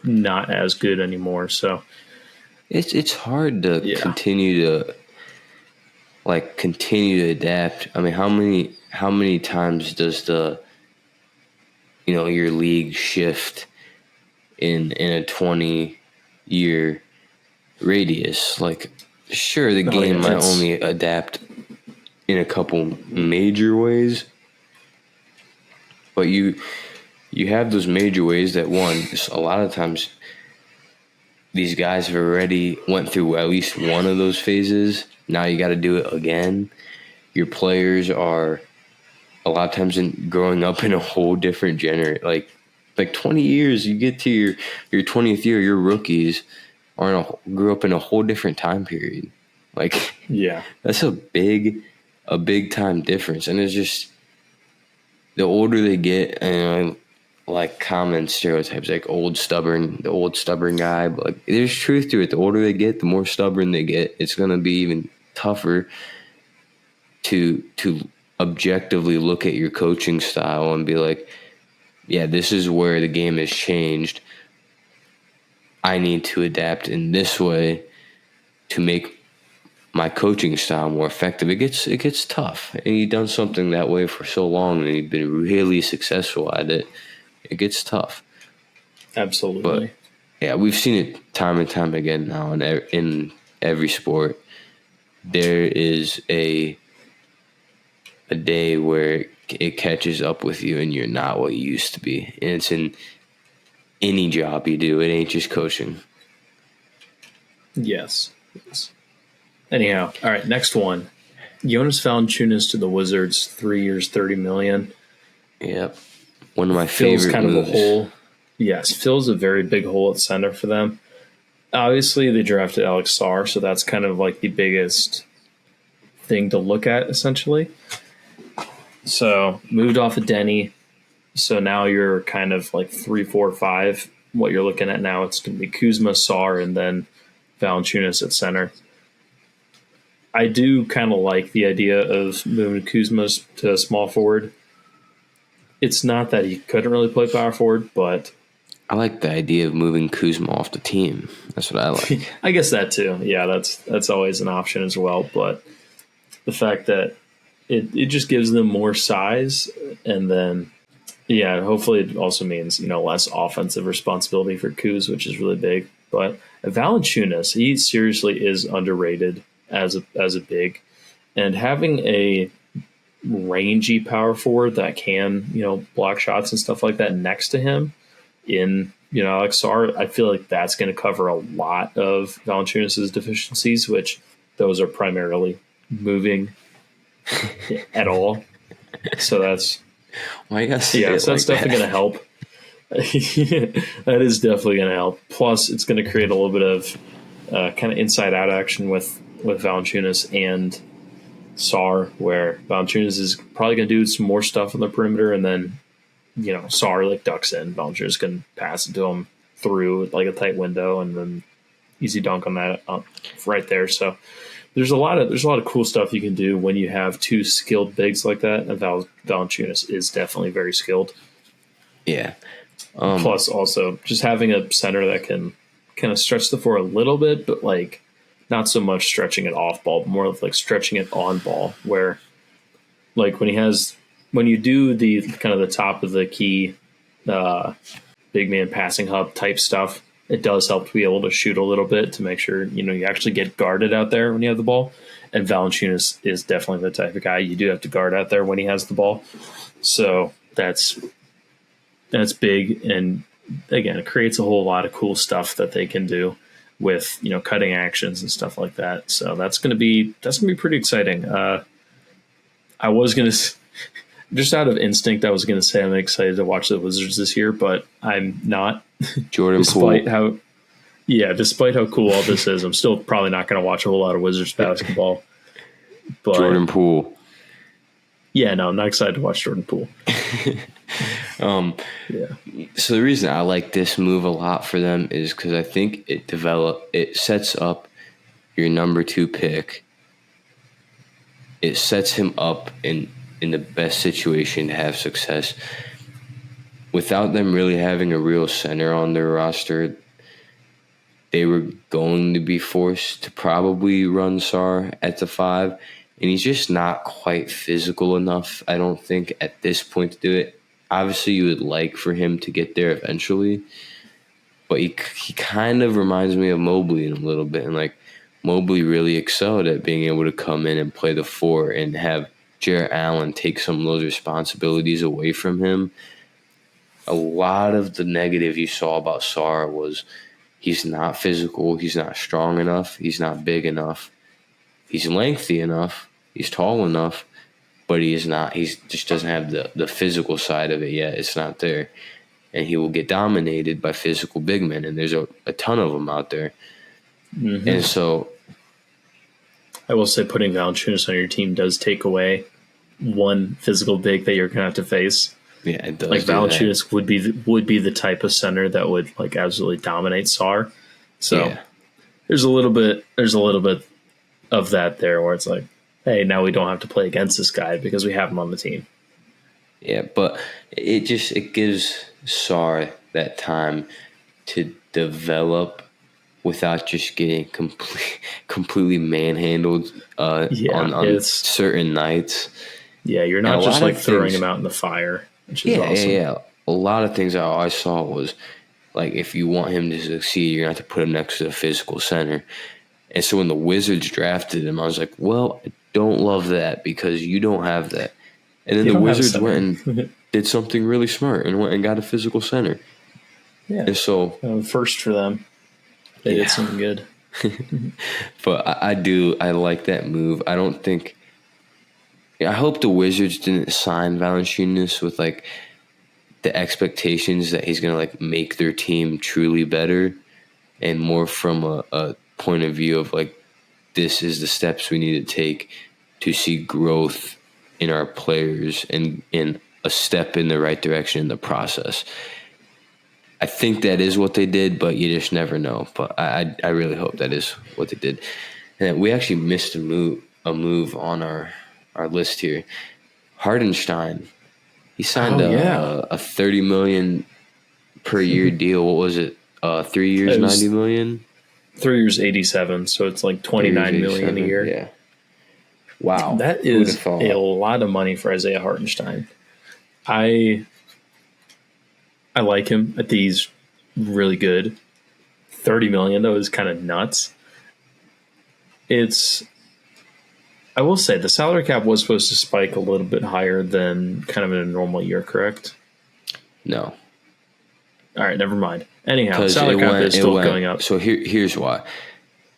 not as good anymore. So it's hard to continue to adapt. I mean, how many times does your league shift in a 20-year radius? Like, sure, the game might only adapt in a couple major ways, but you have those major ways that, a lot of times these guys have already went through at least one of those phases. Now you got to do it again. Your players are a lot of times growing up in a whole different generation. Like 20 years, you get to your 20th year, your rookies grew up in a whole different time period. Like, that's a big time difference. And it's just, the older they get, and like common stereotypes, like the old stubborn guy, but like, there's truth to it. The older they get, the more stubborn they get. It's going to be even tougher to objectively look at your coaching style and be like, yeah, this is where the game has changed. I need to adapt in this way to make my coaching style more effective. It gets tough. And you've done something that way for so long, and you've been really successful at it. It gets tough. Absolutely. But yeah, we've seen it time and time again now in every sport. There is a day where it catches up with you and you're not what you used to be. And it's in any job you do. It ain't just coaching. Yes. Anyhow, all right, next one. Jonas Valanciunas to the Wizards, 3 years, $30 million. Yep. One of my favorite kind moves. Of a hole. Yes, fills a very big hole at center for them. Obviously, they drafted Alex Sarr, so that's kind of like the biggest thing to look at, essentially. So, moved off of Denny. So now you're kind of like 3, 4, 5. What you're looking at now, it's going to be Kuzma, Sarr, and then Valanciunas at center. I do kind of like the idea of moving Kuzma to small forward. It's not that he couldn't really play power forward, but I like the idea of moving Kuzma off the team. That's what I like. I guess that too. Yeah, that's always an option as well. But the fact that it just gives them more size, and then hopefully it also means less offensive responsibility for Kuz, which is really big. But Valanciunas, he seriously is underrated as a big, and having a rangy power forward that can block shots and stuff like that next to him in Alex Sarr, I feel like that's going to cover a lot of Valanciunas' deficiencies, which those are primarily moving at all. So that's Why you gotta say yeah, it so that's like definitely that? going to help. That is definitely going to help. Plus, it's going to create a little bit of kind of inside out action with Valanciunas and Sar, where Valanciunas is probably going to do some more stuff on the perimeter, and then Sar like ducks in. Valanciunas can pass it to him through like a tight window, and then easy dunk on that right there. So there's a lot of cool stuff you can do when you have two skilled bigs like that. And Valanciunas is definitely very skilled. Yeah. Plus, also just having a center that can kind of stretch the floor a little bit, but like not so much stretching it off ball, but more of like stretching it on ball. Where like when you do the kind of the top of the key big man passing hub type stuff, it does help to be able to shoot a little bit to make sure you actually get guarded out there when you have the ball. And Valanciunas is definitely the type of guy you do have to guard out there when he has the ball. So that's big, and again, it creates a whole lot of cool stuff that they can do with cutting actions and stuff like that. So that's gonna be pretty exciting. I was gonna just out of instinct, I was gonna say I'm excited to watch the Wizards this year, but I'm not. Jordan Poole. Despite how cool all this is, I'm still probably not going to watch a whole lot of Wizards basketball. But Jordan Poole. Yeah, no, I'm not excited to watch Jordan Poole. So the reason I like this move a lot for them is because I think it sets up your number 2 pick. It sets him up in the best situation to have success. Without them really having a real center on their roster, they were going to be forced to probably run Sar at the 5, and he's just not quite physical enough, I don't think, at this point to do it. Obviously, you would like for him to get there eventually, but he kind of reminds me of Mobley in a little bit, and like Mobley really excelled at being able to come in and play the 4 and have Jarrett Allen take some of those responsibilities away from him. A lot of the negative you saw about Sar was he's not physical, he's not strong enough, he's not big enough, he's lengthy enough, he's tall enough, but he just doesn't have the physical side of it yet. It's not there. And he will get dominated by physical big men, and there's a ton of them out there. Mm-hmm. And so I will say putting Valanciunas on your team does take away one physical big that you're going to have to face. Yeah, it does. Like Valanciunas would be the type of center that would like absolutely dominate Sar. So there's a little bit of that there where it's like, hey, now we don't have to play against this guy because we have him on the team. Yeah, but it gives Sar that time to develop without just getting completely manhandled on certain nights. Yeah, you're not just like throwing him out in the fire. Which is awesome. Yeah. A lot of things I saw was like if you want him to succeed, you're going to have to put him next to a physical center. And so when the Wizards drafted him, I was like, well, I don't love that because you don't have that. And then the Wizards went and did something really smart and went and got a physical center. Yeah. And so first for them, they did something good. But I like that move. I hope the Wizards didn't sign Valanciunas with like the expectations that he's going to like make their team truly better, and more from a point of view of like, this is the steps we need to take to see growth in our players and in a step in the right direction in the process. I think that is what they did, but you just never know. But I really hope that is what they did. And we actually missed a move on our list here. Hartenstein, he signed a $30 million per year deal. What was it? 3 years, $90 million. 3 years, 87. So it's like $29 million a year. Yeah. Wow, that is a lot of money for Isaiah Hartenstein. I like him. I think he's really good. $30 million though is kind of nuts. I will say the salary cap was supposed to spike a little bit higher than kind of in a normal year, correct? No. All right, never mind. Anyhow, salary cap is still going up. So here's why.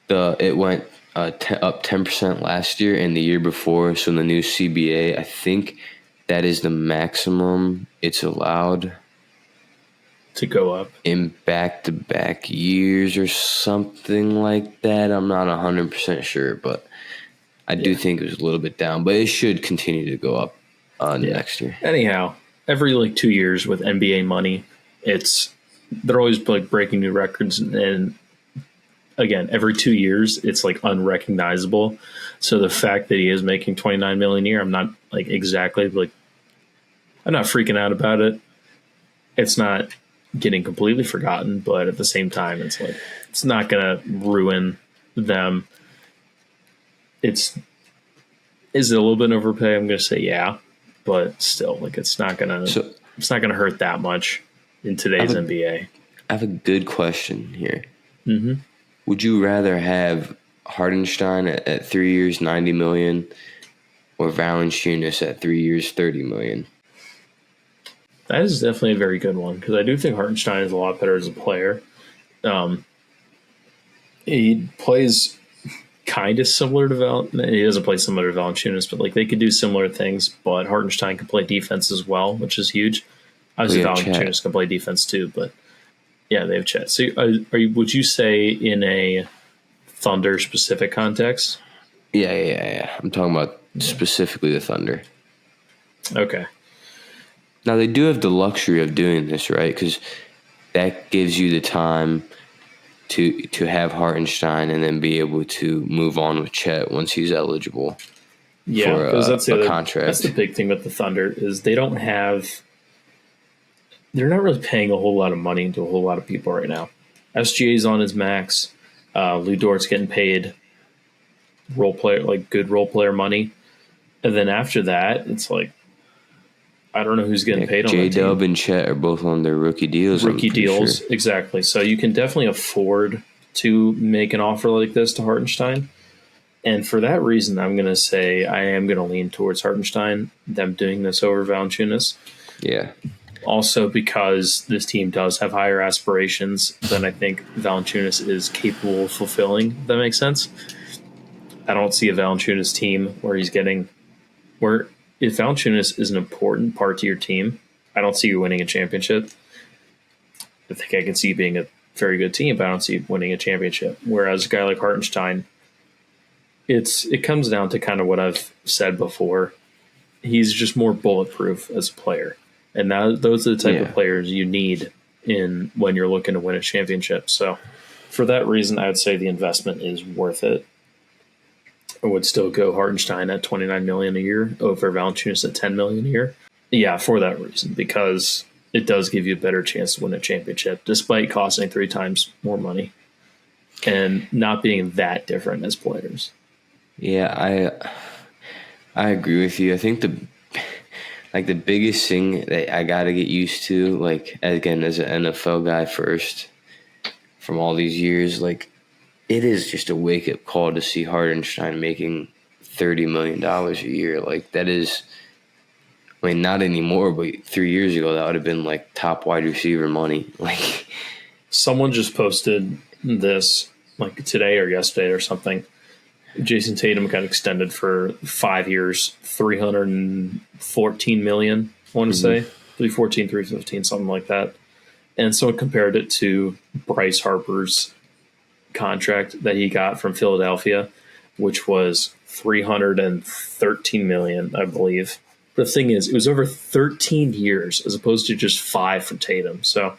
It went up 10% last year and the year before. So in the new CBA, I think that is the maximum it's allowed to go up in back-to-back years or something like that. I'm not 100% sure, but I do think it was a little bit down. But it should continue to go up next year. Anyhow, every 2 years with NBA money, they're always breaking new records, and again, every 2 years it's unrecognizable. So the fact that he is making $29 million a year, I'm not exactly I'm not freaking out about it. It's not getting completely forgotten, but at the same time, it's not gonna ruin them. Is it a little bit overpay? I'm gonna say yeah, but still, it's not gonna hurt that much in today's NBA. I have a good question here. Mm-hmm. Would you rather have Hartenstein at 3 years, $90 million, or Valanciunas at 3 years, $30 million? That is definitely a very good one because I do think Hartenstein is a lot better as a player. He plays kind of similar to he doesn't play similar to Valanciunas, but they could do similar things. But Hartenstein can play defense as well, which is huge. Obviously, Valanciunas can play defense too, but yeah, they have Chet. So, would you say in a Thunder specific context? Yeah. I'm talking about specifically the Thunder. Okay. Now, they do have the luxury of doing this, right? Because that gives you the time to have Hartenstein and then be able to move on with Chet once he's eligible. Yeah, because that's a contract. That's the big thing with the Thunder is they're not really paying a whole lot of money to a whole lot of people right now. SGA's on his max. Lou Dort's getting paid good role player money. And then after that, it's I don't know who's getting paid on that team. J-Dub and Chet are both on their rookie deals. Sure. Exactly. So you can definitely afford to make an offer like this to Hartenstein. And for that reason, I'm going to say I am going to lean towards Hartenstein, them doing this over Valanciunas. Yeah. Also because this team does have higher aspirations than I think Valanciunas is capable of fulfilling, if that makes sense. I don't see a Valanciunas team where if Valanciunas is an important part to your team, I don't see you winning a championship. I think I can see you being a very good team, but I don't see you winning a championship. Whereas a guy like Hartenstein, it comes down to kind of what I've said before. He's just more bulletproof as a player. And those are the type of players you need when you're looking to win a championship. So for that reason, I would say the investment is worth it. I would still go Hartenstein at $29 million a year over Valanciunas at $10 million a year. Yeah, for that reason, because it does give you a better chance to win a championship, despite costing 3 times more money and not being that different as players. Yeah, I agree with you. I think the biggest thing that I got to get used to, again, as an NFL guy first, from all these years, it is just a wake-up call to see Hartenstein making $30 million a year. That is, not anymore, but 3 years ago, that would have been, top wide receiver money. Someone just posted this, today or yesterday or something. Jason Tatum got extended for 5 years, $314 million, I want to say. 314, 315, something like that. And someone compared it to Bryce Harper's contract that he got from Philadelphia, which was $313 million, I believe. The thing is, it was over 13 years as opposed to just 5 for Tatum. So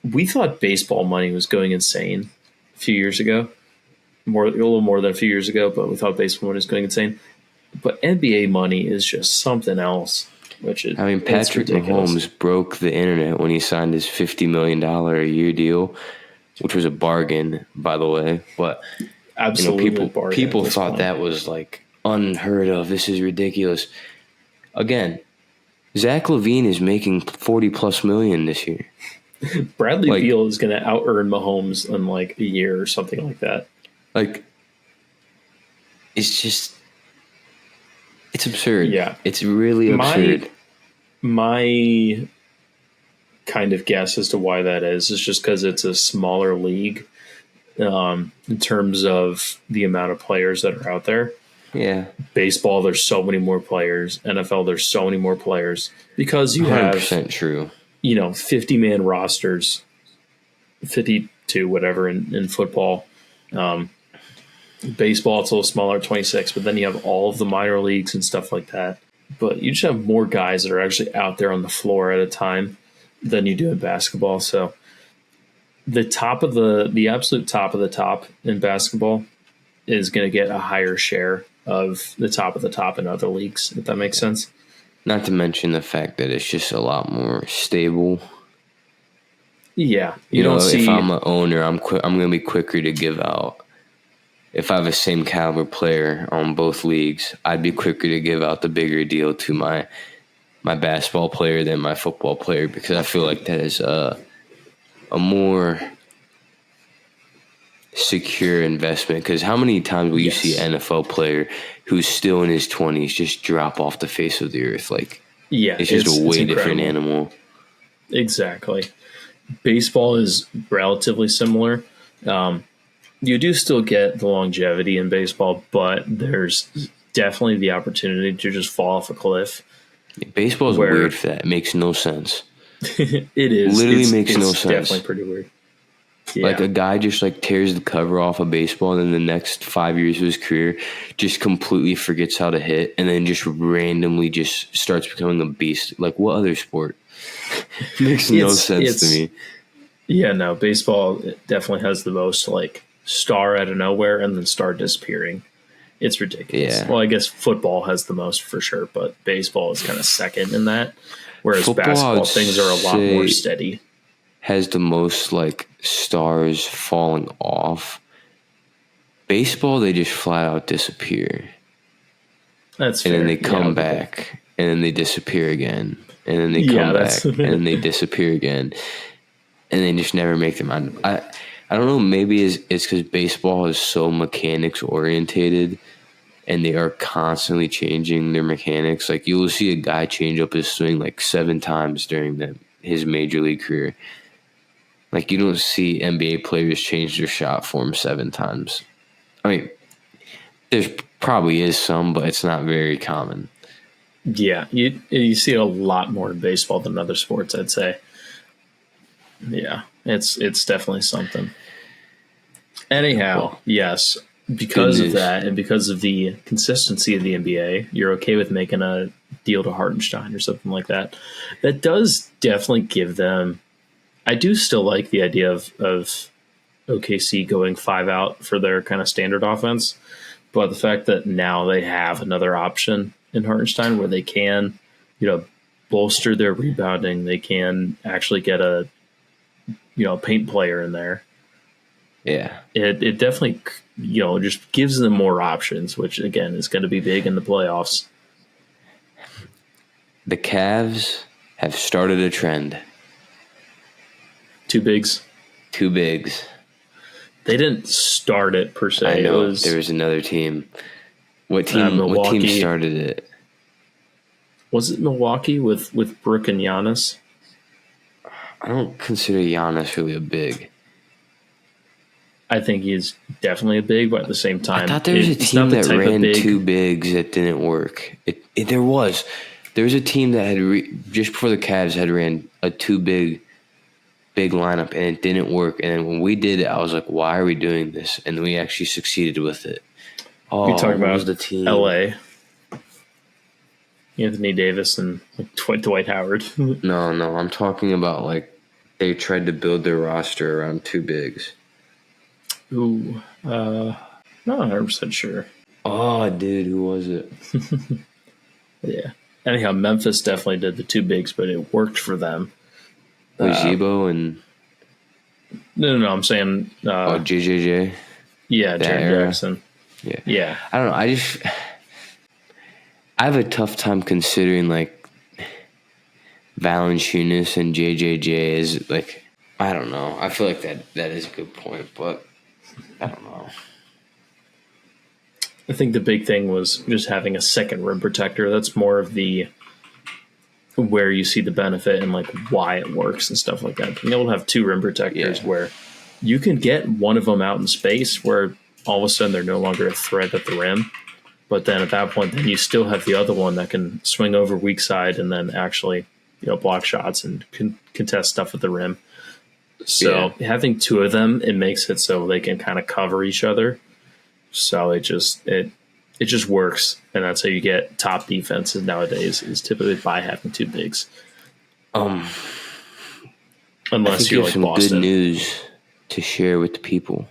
we thought baseball money was going insane a few years ago. A little more than a few years ago, but we thought baseball money was going insane. But NBA money is just something else. Patrick Mahomes broke the internet when he signed his $50 million a year deal, which was a bargain, by the way. But absolutely, people thought that was unheard of. This is ridiculous. Again, Zach LaVine is making $40+ million this year. Bradley Beal is going to out-earn Mahomes in a year or something like that. It's absurd. Yeah. It's really absurd. My kind of guess as to why that is just because it's a smaller league. in terms of the amount of players that are out there. Yeah. Baseball, there's so many more players. NFL, there's so many more players because you have 100% true. 50-man rosters, 52, whatever in football. Baseball, it's a little smaller, 26, but then you have all of the minor leagues and stuff like that. But you just have more guys that are actually out there on the floor at a time than you do in basketball. So the absolute top of the top in basketball is going to get a higher share of the top of the top in other leagues, if that makes sense. Not to mention the fact that it's just a lot more stable. Yeah. If I'm an owner, I'm going to be quicker to give out. If I have a same caliber player on both leagues, I'd be quicker to give out the bigger deal to my basketball player than my football player, because I feel like that is a more secure investment. Because how many times will you see an NFL player who's still in his 20s just drop off the face of the earth? Like, it's just a way different animal. Exactly. Baseball is relatively similar. You do still get the longevity in baseball, but there's definitely the opportunity to just fall off a cliff. Baseball is weird for that. It makes no sense. It is. Literally makes no sense. It's definitely pretty weird. Yeah. Like a guy just like tears the cover off of baseball, and then the next 5 years of his career just completely forgets how to hit, and then just randomly just starts becoming a beast. Like, what other sport? Makes no sense to me. Yeah, no, baseball definitely has the most like star out of nowhere and then star disappearing. It's ridiculous. Yeah. Well, I guess football has the most for sure, but baseball is kind of second in that. Whereas Football, basketball, things are a lot more steady. Has the most like stars falling off. Baseball, they just flat out disappear. That's and fair. Then they come back, and then they disappear again, and then they come back, and then they disappear again, and they just never make them. I don't know. Maybe it's because baseball is so mechanics orientated, and they are constantly changing their mechanics. Like, you will see a guy change up his swing like 7 times during his major league career. Like, you don't see NBA players change their shot form 7 times. I mean, there's probably is some, but it's not very common. Yeah, you see a lot more in baseball than other sports, I'd say. Yeah, it's definitely something. Anyhow, yes, because of that and because of the consistency of the NBA, you're okay with making a deal to Hartenstein or something like that. That does definitely give them. I do still like the idea of OKC going 5 out for their kind of standard offense, but the fact that now they have another option in Hartenstein where they can, bolster their rebounding, they can actually get a paint player in there. Yeah. It definitely, just gives them more options, which again is going to be big in the playoffs. The Cavs have started a trend. 2 bigs. 2 bigs. They didn't start it per se. I know. There was another team. What team? What team started it? Was it Milwaukee with Brook and Giannis? I don't consider Giannis really a big. I think he's definitely a big, but at the same time, I thought there was a team that ran 2 bigs that didn't work. There was a team that had just before the Cavs had ran a 2 big lineup, and it didn't work. And then when we did it, I was like, why are we doing this? And we actually succeeded with it. Oh, you're talking about the team? LA. Anthony Davis and Dwight Howard. No, I'm talking about like they tried to build their roster around 2 bigs. Ooh, not 100% sure. Oh, dude, who was it? Yeah. Anyhow, Memphis definitely did the 2 bigs, but it worked for them. Zebo and no, I'm saying JJJ. Yeah, Jaren Jackson. Yeah. I don't know. I have a tough time considering like Valanciunas and JJJ is like, I don't know. I feel like that is a good point, but I don't know. I think the big thing was just having a second rim protector. That's more of the where you see the benefit and like why it works and stuff like that. Being able to have 2 rim protectors where you can get one of them out in space where all of a sudden they're no longer a threat at the rim. But then at that point, then you still have the other one that can swing over weak side and then actually, block shots and contest stuff at the rim. So having two of them, it makes it so they can kind of cover each other. So it just works, and that's how you get top defenses nowadays. Is typically by having two bigs. Unless you're like some Boston. Good news to share with the people.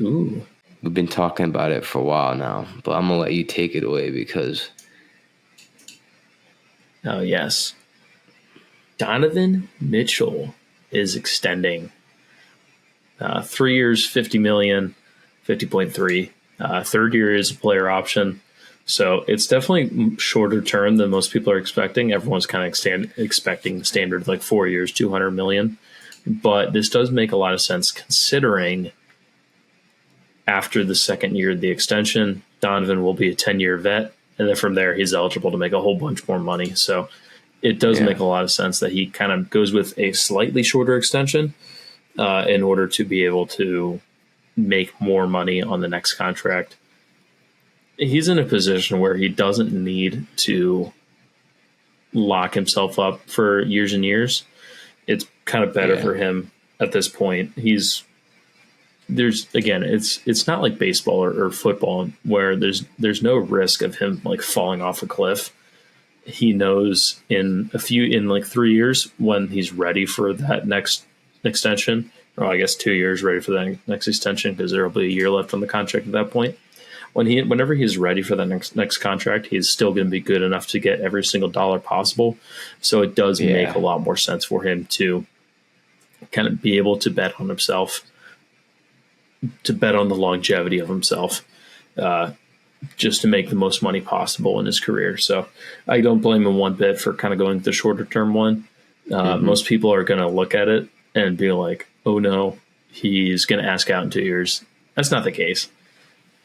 Ooh. We've been talking about it for a while now, but I'm going to let you take it away because... Oh, yes. Donovan Mitchell is extending 3 years, $50 million, 50.3. Third year is a player option. So it's definitely shorter term than most people are expecting. Everyone's kind of expecting standard like 4 years, $200 million. But this does make a lot of sense considering after the second year of the extension, Donovan will be a 10-year vet. And then from there, he's eligible to make a whole bunch more money. So it does make a lot of sense that he kind of goes with a slightly shorter extension in order to be able to make more money on the next contract. He's in a position where he doesn't need to lock himself up for years and years. It's kind of better for him at this point. It's not like baseball or football where there's no risk of him like falling off a cliff. He knows in 3 years when he's ready for that next extension, or I guess 2 years ready for that next extension because there will be a year left on the contract at that point. Whenever he's ready for that next contract, he's still going to be good enough to get every single dollar possible. So it does make a lot more sense for him to kind of be able to bet on himself, to bet on the longevity of himself, just to make the most money possible in his career. So I don't blame him one bit for kind of going the shorter term one. Most people are going to look at it and be like, oh no, he's going to ask out in 2 years. That's not the case.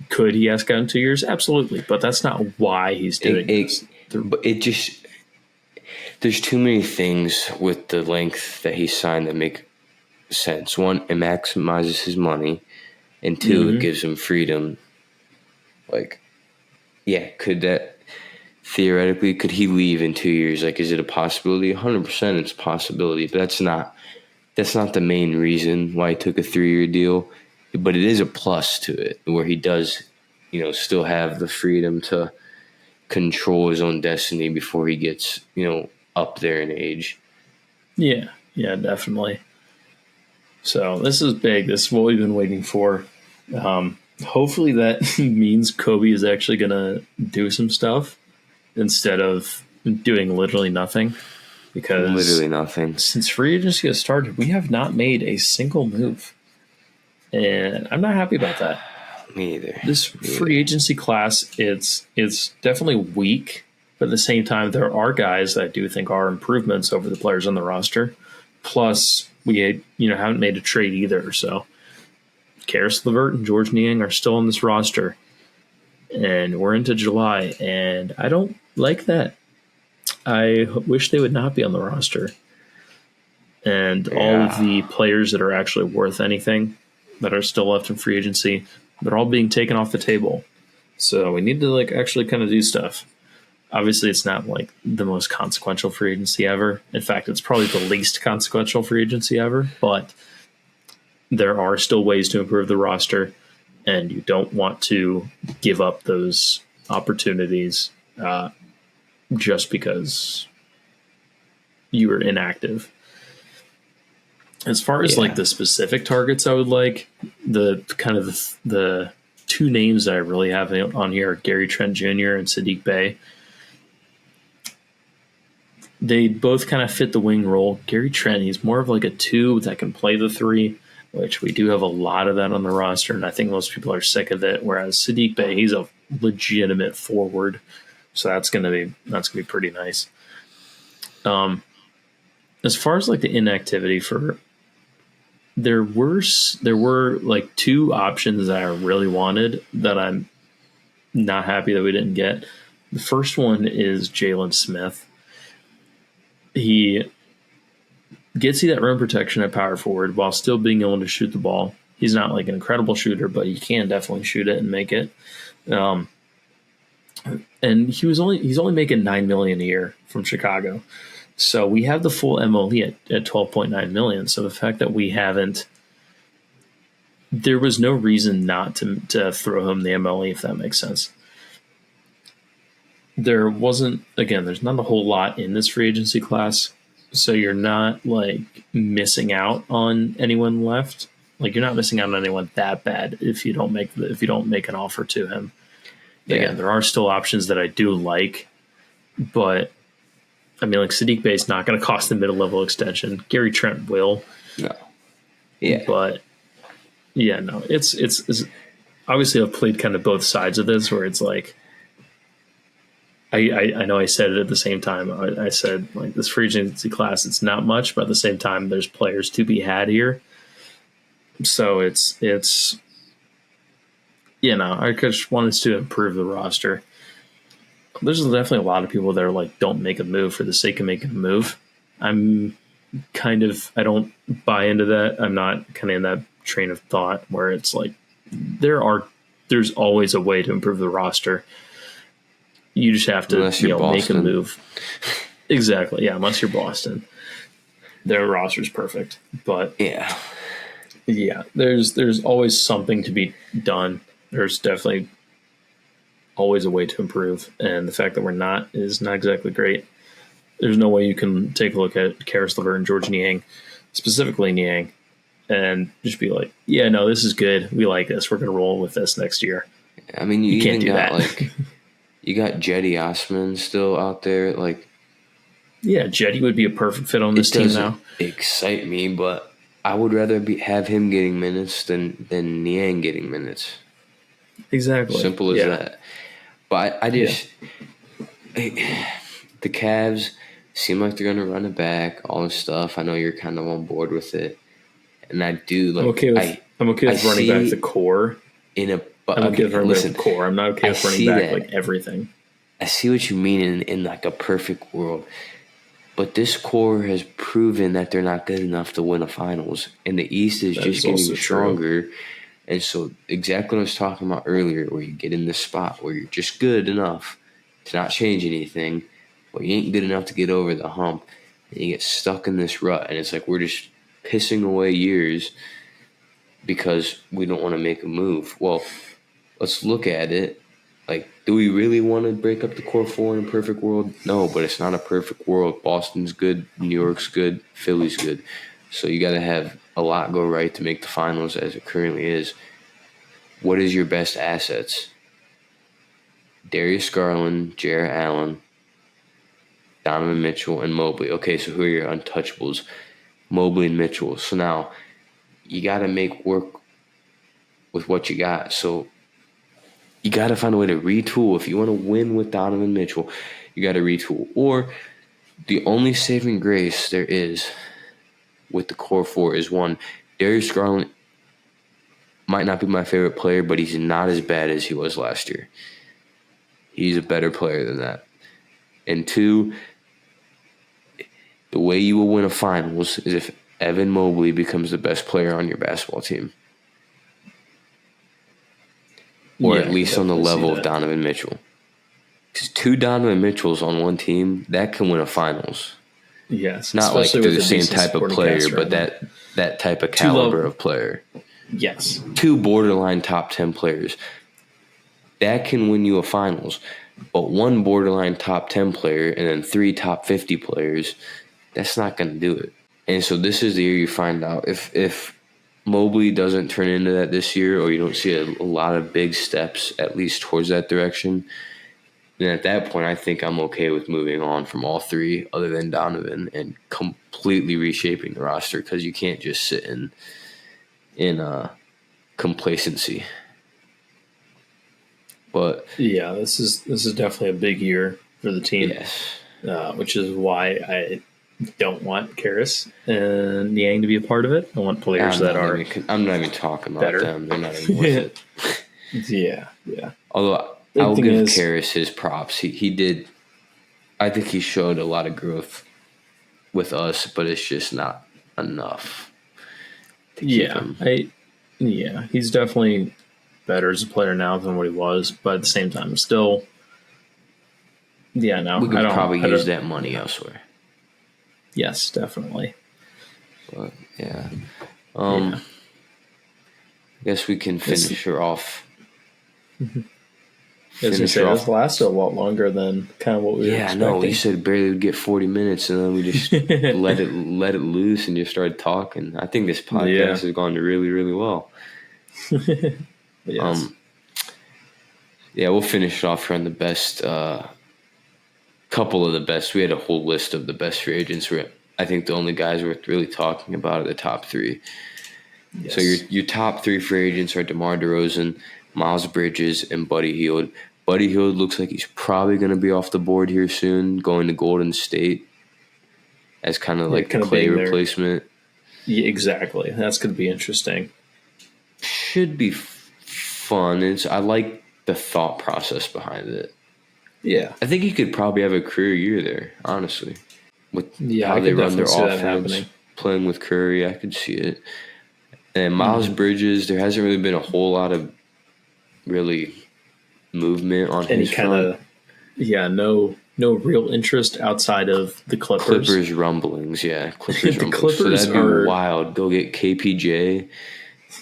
Could he ask out in 2 years? Absolutely. But that's not why he's doing this. But there's too many things with the length that he signed that make sense. One, it maximizes his money. And two, it gives him freedom. Like, could he leave in 2 years? Like, is it a possibility? 100% it's a possibility. But that's not the main reason why he took a 3-year deal. But it is a plus to it where he does, still have the freedom to control his own destiny before he gets, up there in age. Yeah, definitely. So this is big. This is what we've been waiting for. Hopefully that means Kobe is actually going to do some stuff instead of doing literally nothing. Because literally nothing. Since free agency has started, we have not made a single move. And I'm not happy about that. Me either. This free agency class, it's definitely weak. But at the same time, there are guys that I do think are improvements over the players on the roster. Plus, we haven't made a trade either. So, Karis LeVert and George Niang are still on this roster. And we're into July. And I don't like that. I wish they would not be on the roster. And all of the players that are actually worth anything that are still left in free agency, they're all being taken off the table. So we need to actually kind of do stuff. Obviously, it's not the most consequential free agency ever. In fact, it's probably the least consequential free agency ever. But there are still ways to improve the roster, and you don't want to give up those opportunities just because you were inactive. As far as the specific targets I would like, the two names that I really have on here are Gary Trent Jr. and Sadiq Bey. They both kind of fit the wing role. Gary Trent, he's more of a 2 that can play the 3, which we do have a lot of that on the roster, and I think most people are sick of it. Whereas Sadiq Bey, he's a legitimate forward, so that's gonna be pretty nice. As far as the inactivity for. There were 2 options that I really wanted that I'm not happy that we didn't get. The first one is Jalen Smith. He gets you that rim protection at power forward while still being able to shoot the ball. He's not like an incredible shooter, but he can definitely shoot it and make it. And he's only making $9 million a year from Chicago. So we have the full MLE at $12.9 million. So the fact that we haven't, there was no reason not to throw him the MLE, if that makes sense. There wasn't, again, there's not a whole lot in this free agency class. So you're not like missing out on anyone left. Like you're not missing out on anyone that bad if you don't make an offer to him. Yeah. Again, there are still options that I do like, but I mean, like Sadiq Bey's not going to cost the middle-level extension. Gary Trent will. No. Yeah. But yeah, no, it's obviously I've played kind of both sides of this where it's like, I know I said it at the same time. I said like this free agency class, it's not much, but at the same time, there's players to be had here. So it's I just wanted to improve the roster. There's definitely a lot of people that are like, don't make a move for the sake of making a move. I don't buy into that. I'm not kind of in that train of thought where it's like, there's always a way to improve the roster. You just have to make a move. Exactly. Yeah. Unless you're Boston, their roster's perfect, but yeah, there's always something to be done. There's definitely always a way to improve. And the fact that we're not is not exactly great. There's no way you can take a look at Karis LeVert and George Niang, specifically Niang, and just be like, yeah, no, this is good. We like this. We're going to roll with this next year. I mean, you can't do that. Like, you got Jetty Osman still out there. Like, yeah, Jetty would be a perfect fit on this team now. Excite me, but I would rather have him getting minutes than Niang getting minutes. Exactly. Simple as that. But I just the Cavs seem like they're going to run it back, all this stuff. I know you're kind of on board with it, and I do like. I'm okay with running back the core. I'm okay with running back the core. I'm not okay with running back like everything. I see what you mean in like a perfect world, but this core has proven that they're not good enough to win a finals, and the East is just getting stronger. True. And so exactly what I was talking about earlier, where you get in this spot where you're just good enough to not change anything, but you ain't good enough to get over the hump, and you get stuck in this rut. And it's like we're just pissing away years because we don't want to make a move. Well, let's look at it. Like, do we really want to break up the core four in a perfect world? No, but it's not a perfect world. Boston's good, New York's good, Philly's good. So you got to have a lot go right to make the finals as it currently is. What is your best assets? Darius Garland, Jarrett Allen, Donovan Mitchell, and Mobley. Okay, so who are your untouchables? Mobley and Mitchell. So now you got to make work with what you got. So you got to find a way to retool. If you want to win with Donovan Mitchell, you got to retool. Or the only saving grace there is with the core four is one, Darius Garland might not be my favorite player, but he's not as bad as he was last year. He's a better player than that. And two, the way you will win a finals is if Evan Mobley becomes the best player on your basketball team. Or at least on the level of Donovan Mitchell. Because two Donovan Mitchells on one team, that can win a finals. Yes. Not like they're the same type of player, but that type of caliber of player. Yes. Two borderline top 10 players. That can win you a finals. But one borderline top 10 player and then three top 50 players, that's not going to do it. And so this is the year you find out. If Mobley doesn't turn into that this year, or you don't see a lot of big steps, at least towards that direction, then at that point, I think I'm okay with moving on from all three other than Donovan and completely reshaping the roster, because you can't just sit in complacency. But yeah, this is definitely a big year for the team. Yes. Which is why I don't want Karis and Niang to be a part of it. I want players I'm not even talking about better. them. They're not even worth it. Yeah. Although I'll give Karis his props. He did. I think he showed a lot of growth with us, but it's just not enough to keep him. He's definitely better as a player now than what he was, but at the same time, still, we could probably use that money elsewhere. Yes, definitely. But I guess we can finish her off. This lasted a lot longer than kind of what we were expecting. Yeah, no, we said barely would get 40 minutes, and then we just let it loose and just started talking. I think this podcast has gone really, really well. Yes. We'll finish off on the best, couple of the best. We had a whole list of the best free agents. I think the only guys worth really talking about are the top three. Yes. So your top three free agents are DeMar DeRozan, Miles Bridges, and Buddy Hield. Buddy Hield looks like he's probably going to be off the board here soon, going to Golden State as kind of like the Klay replacement. Yeah, exactly. That's going to be interesting. Should be fun. I like the thought process behind it. Yeah. I think he could probably have a career year there, honestly. With how they run their offense, playing with Curry, I could see it. And Miles Bridges, there hasn't really been a whole lot of really movement on his front. No real interest outside of the Clippers. Clippers rumblings. Clippers, so that'd be wild. Go get KPJ.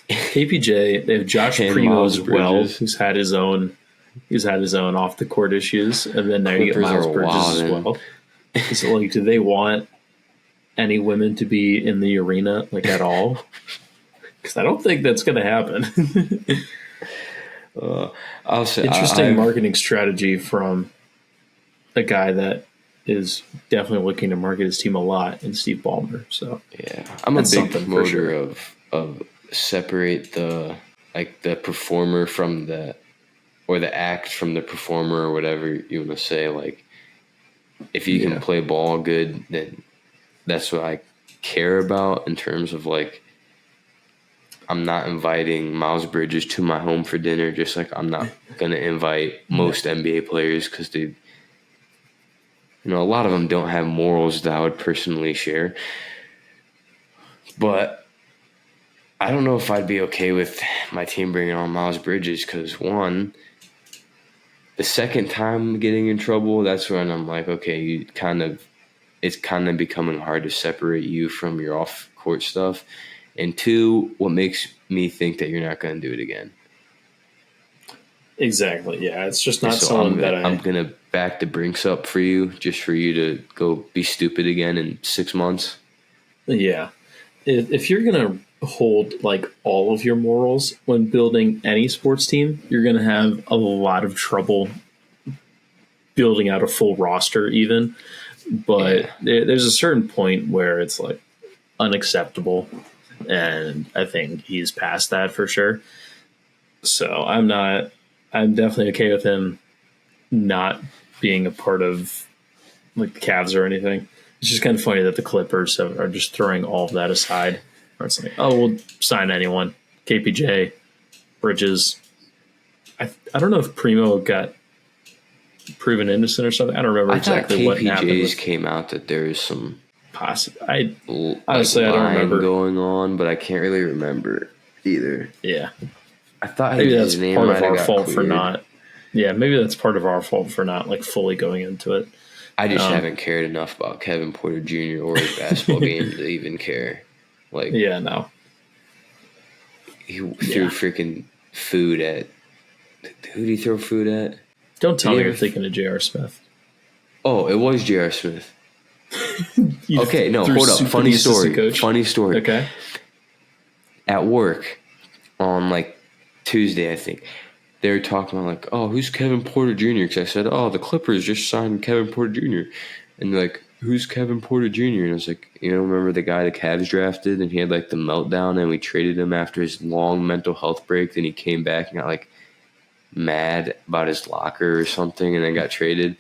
They have Josh Primo as well, who's had his own off the court issues, and then there you get Miles Bridges as well. So, like, do they want any women to be in the arena at all? Because I don't think that's going to happen. I'll say interesting marketing strategy from a guy that is definitely looking to market his team a lot, in Steve Ballmer. So I'm a big promoter of separate the performer from the act from the performer, or whatever you want to say. Like, if you can play ball good, then that's what I care about in terms of I'm not inviting Miles Bridges to my home for dinner, just like I'm not going to invite most NBA players because a lot of them don't have morals that I would personally share. But I don't know if I'd be okay with my team bringing on Miles Bridges because, one, the second time getting in trouble, that's when I'm like, okay, it's kind of becoming hard to separate you from your off-court stuff. And two, what makes me think that you're not going to do it again. Exactly. Yeah, it's just not someone I'm going to back the Brinks up for you, just for you to go be stupid again in 6 months. Yeah. If you're going to hold all of your morals when building any sports team, you're going to have a lot of trouble building out a full roster even. But there's a certain point where it's unacceptable. And I think he's past that for sure. So I'm definitely okay with him not being a part of the Cavs or anything. It's just kind of funny that the Clippers are just throwing all of that aside. Where it's we'll sign anyone. KPJ, Bridges. I don't know if Primo got proven innocent or something. I don't remember exactly what happened. KPJ's came out that there is some honestly, I don't remember going on, but I can't really remember either. Yeah, I thought maybe that's part of our fault for not. Yeah, maybe that's part of our fault for not fully going into it. I just haven't cared enough about Kevin Porter Jr. or his basketball game to even care. No. He threw freaking food at. Who did he throw food at? Don't tell me you're thinking of J.R. Smith. Oh, it was J.R. Smith. Okay, no, hold up. Funny story. Okay. At work on Tuesday, I think, they were talking about who's Kevin Porter Jr.? Because I said, the Clippers just signed Kevin Porter Jr. And they're like, who's Kevin Porter Jr.? And I was like, remember the guy the Cavs drafted and he had the meltdown and we traded him after his long mental health break. Then he came back and got mad about his locker or something and then got traded.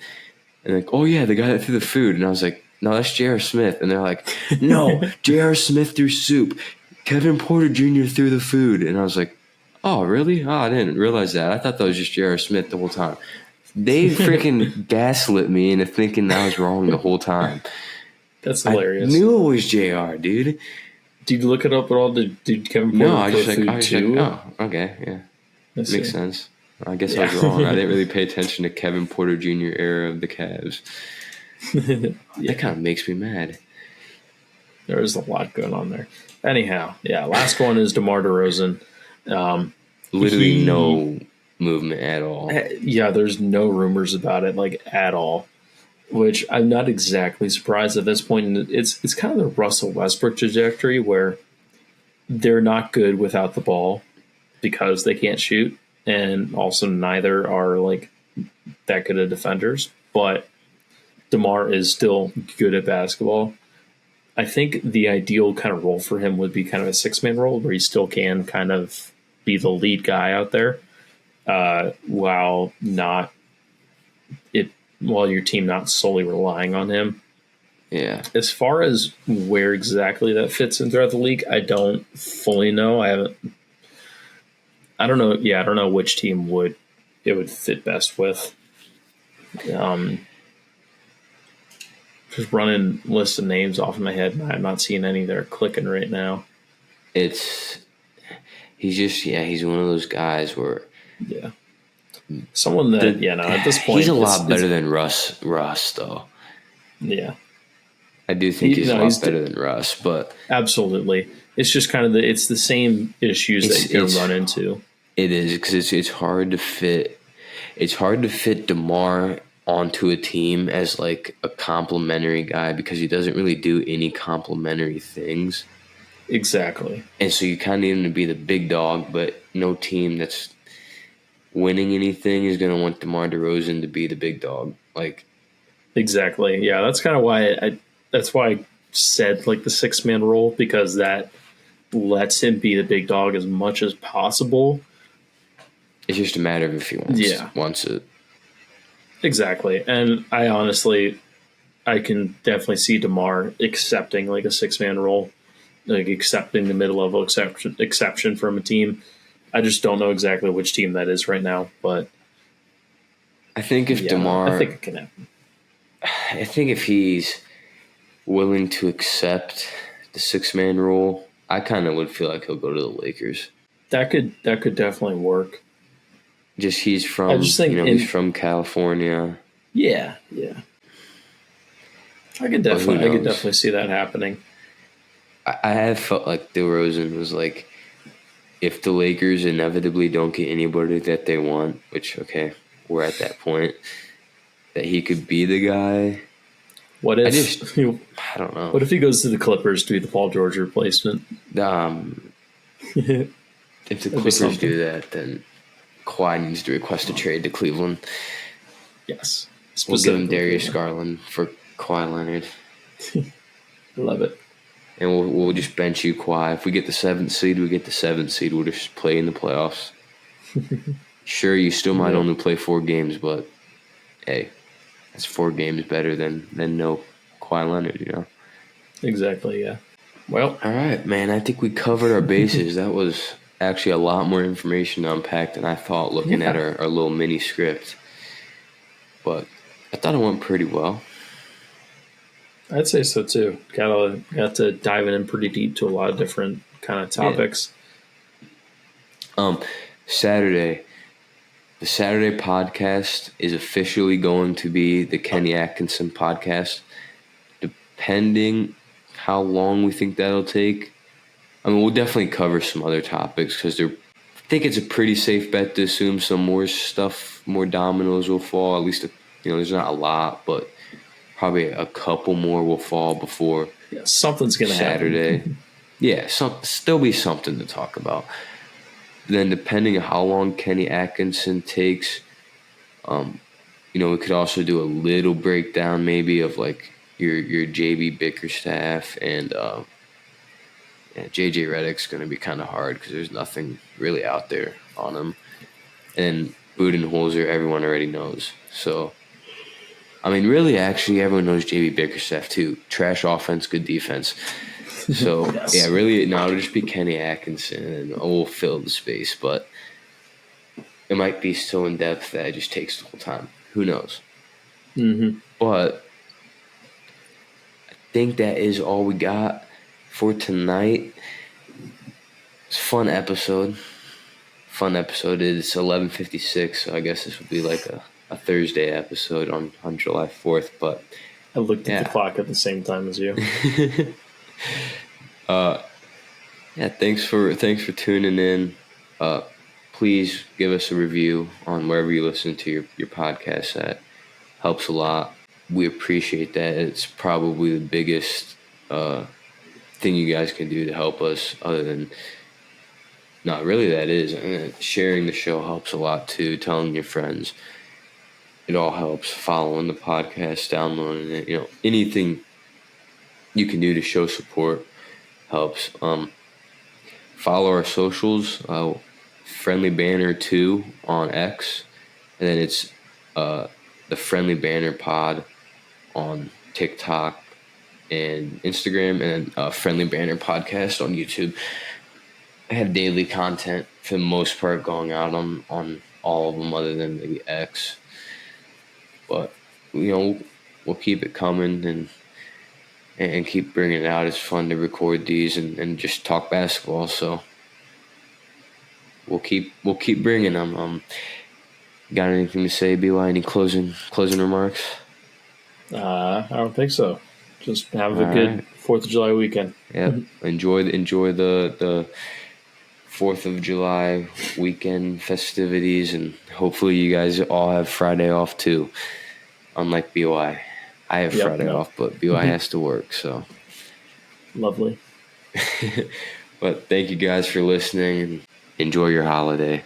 And oh yeah, the guy that threw the food. And I was like, no, that's J.R. Smith. And they're like, no, J.R. Smith threw soup. Kevin Porter Jr. threw the food. And I was like, oh, really? Oh, I didn't realize that. I thought that was just J.R. Smith the whole time. They freaking gaslit me into thinking I was wrong the whole time. That's hilarious. I knew it was JR, dude. Did you look it up at all? Did Kevin Porter No, I play just food like, too? oh, okay, yeah, Let's makes see. sense. I guess I was wrong. I didn't really pay attention to Kevin Porter Jr. era of the Cavs. That kind of makes me mad. There's a lot going on there. Anyhow, yeah. Last one is DeMar DeRozan. Literally no movement at all. Yeah, there's no rumors about it, like, at all. Which I'm not exactly surprised at this point. It's kind of the Russell Westbrook trajectory where they're not good without the ball because they can't shoot, and also neither are like that good of defenders. But DeMar is still good at basketball. I think the ideal kind of role for him would be kind of a 6-man role where he still can kind of be the lead guy out there, while your team not solely relying on him. Yeah. As far as where exactly that fits in throughout the league, I don't fully know. I don't know. Yeah, I don't know which team it would fit best with. Just running lists of names off in my head, and I'm not seeing any that are clicking right now. He's one of those guys where someone that at this point he's a lot better than Russ though. Yeah, I do think he's a lot better than Russ, but absolutely, it's just kind of it's the same issues that you can run into. It is because it's hard to fit. It's hard to fit DeMar onto a team as like a complimentary guy because he doesn't really do any complimentary things. Exactly. And so you kind of need him to be the big dog, but no team that's winning anything is going to want DeMar DeRozan to be the big dog. Like, exactly. Yeah, that's kind of why I said like the 6-man role, because that lets him be the big dog as much as possible. It's just a matter of if he wants it. Exactly. And I can definitely see DeMar accepting like a 6-man role, like accepting the mid-level exception from a team. I just don't know exactly which team that is right now, but I think if DeMar, I think it can happen. I think if he's willing to accept the 6-man role, I kind of would feel like he'll go to the Lakers. That could definitely work. Just he's from California. Yeah. I could definitely see that happening. I have felt like DeRozan was like, if the Lakers inevitably don't get anybody that they want, which, okay, we're at that point, that he could be the guy. What if I don't know. What if he goes to the Clippers to be the Paul George replacement? If the Clippers do that, then Kawhi needs to request a trade to Cleveland. Yes. We'll give him Darius Garland for Kawhi Leonard. Love it. And we'll just bench you, Kawhi. If we get the 7th seed, we get the 7th seed. We'll just play in the playoffs. Sure, you still might only play 4 games, but hey, that's 4 games better than no Kawhi Leonard, you know? Exactly, yeah. Well. All right, man. I think we covered our bases. That was actually a lot more information to unpack than I thought looking at our little mini script. But I thought it went pretty well. I'd say so too. Got to dive in pretty deep to a lot of different kind of topics. Saturday. The Saturday podcast is officially going to be the Kenny Atkinson podcast. Depending how long we think that'll take, I mean, we'll definitely cover some other topics because I think it's a pretty safe bet to assume some more dominoes will fall. At least, there's not a lot, but probably a couple more will fall before something's going to happen. Saturday. Yeah, still be something to talk about. Then depending on how long Kenny Atkinson takes, we could also do a little breakdown maybe of like your JB Bickerstaff and JJ Redick's going to be kind of hard because there's nothing really out there on him. And Budenholzer, everyone already knows. So, I mean, really, actually, everyone knows JB Bickerstaff too. Trash offense, good defense. So, yes. Yeah, really, it'll just be Kenny Atkinson, and we'll fill the space. But it might be so in-depth that it just takes the whole time. Who knows? Mm-hmm. But I think that is all we got for tonight, it's a fun episode. It's 11:56, so I guess this would be like a Thursday episode on July 4th. But I looked at the clock at the same time as you. Thanks for tuning in. Please give us a review on wherever you listen to your podcast at. Helps a lot. We appreciate that. It's probably the biggest thing you guys can do to help us, other than, not really, that is. And sharing the show helps a lot too, telling your friends. It all helps. Following the podcast, downloading it, anything you can do to show support helps. Follow our socials, Friendly Banter 2 on X, and then it's the Friendly Banter Pod on TikTok and Instagram, and Friendly Banter Podcast on YouTube. I have daily content for the most part going out on all of them, other than maybe X. But we'll keep it coming and keep bringing it out. It's fun to record these and just talk basketball. So we'll keep bringing them. Got anything to say, BY? Any closing remarks? I don't think so. Just have a good 4th of July weekend. Yep. Enjoy the 4th of July weekend festivities, and hopefully you guys all have Friday off too. Unlike BY. I have Friday off, but BY has to work, so. Lovely. But thank you guys for listening, and enjoy your holiday.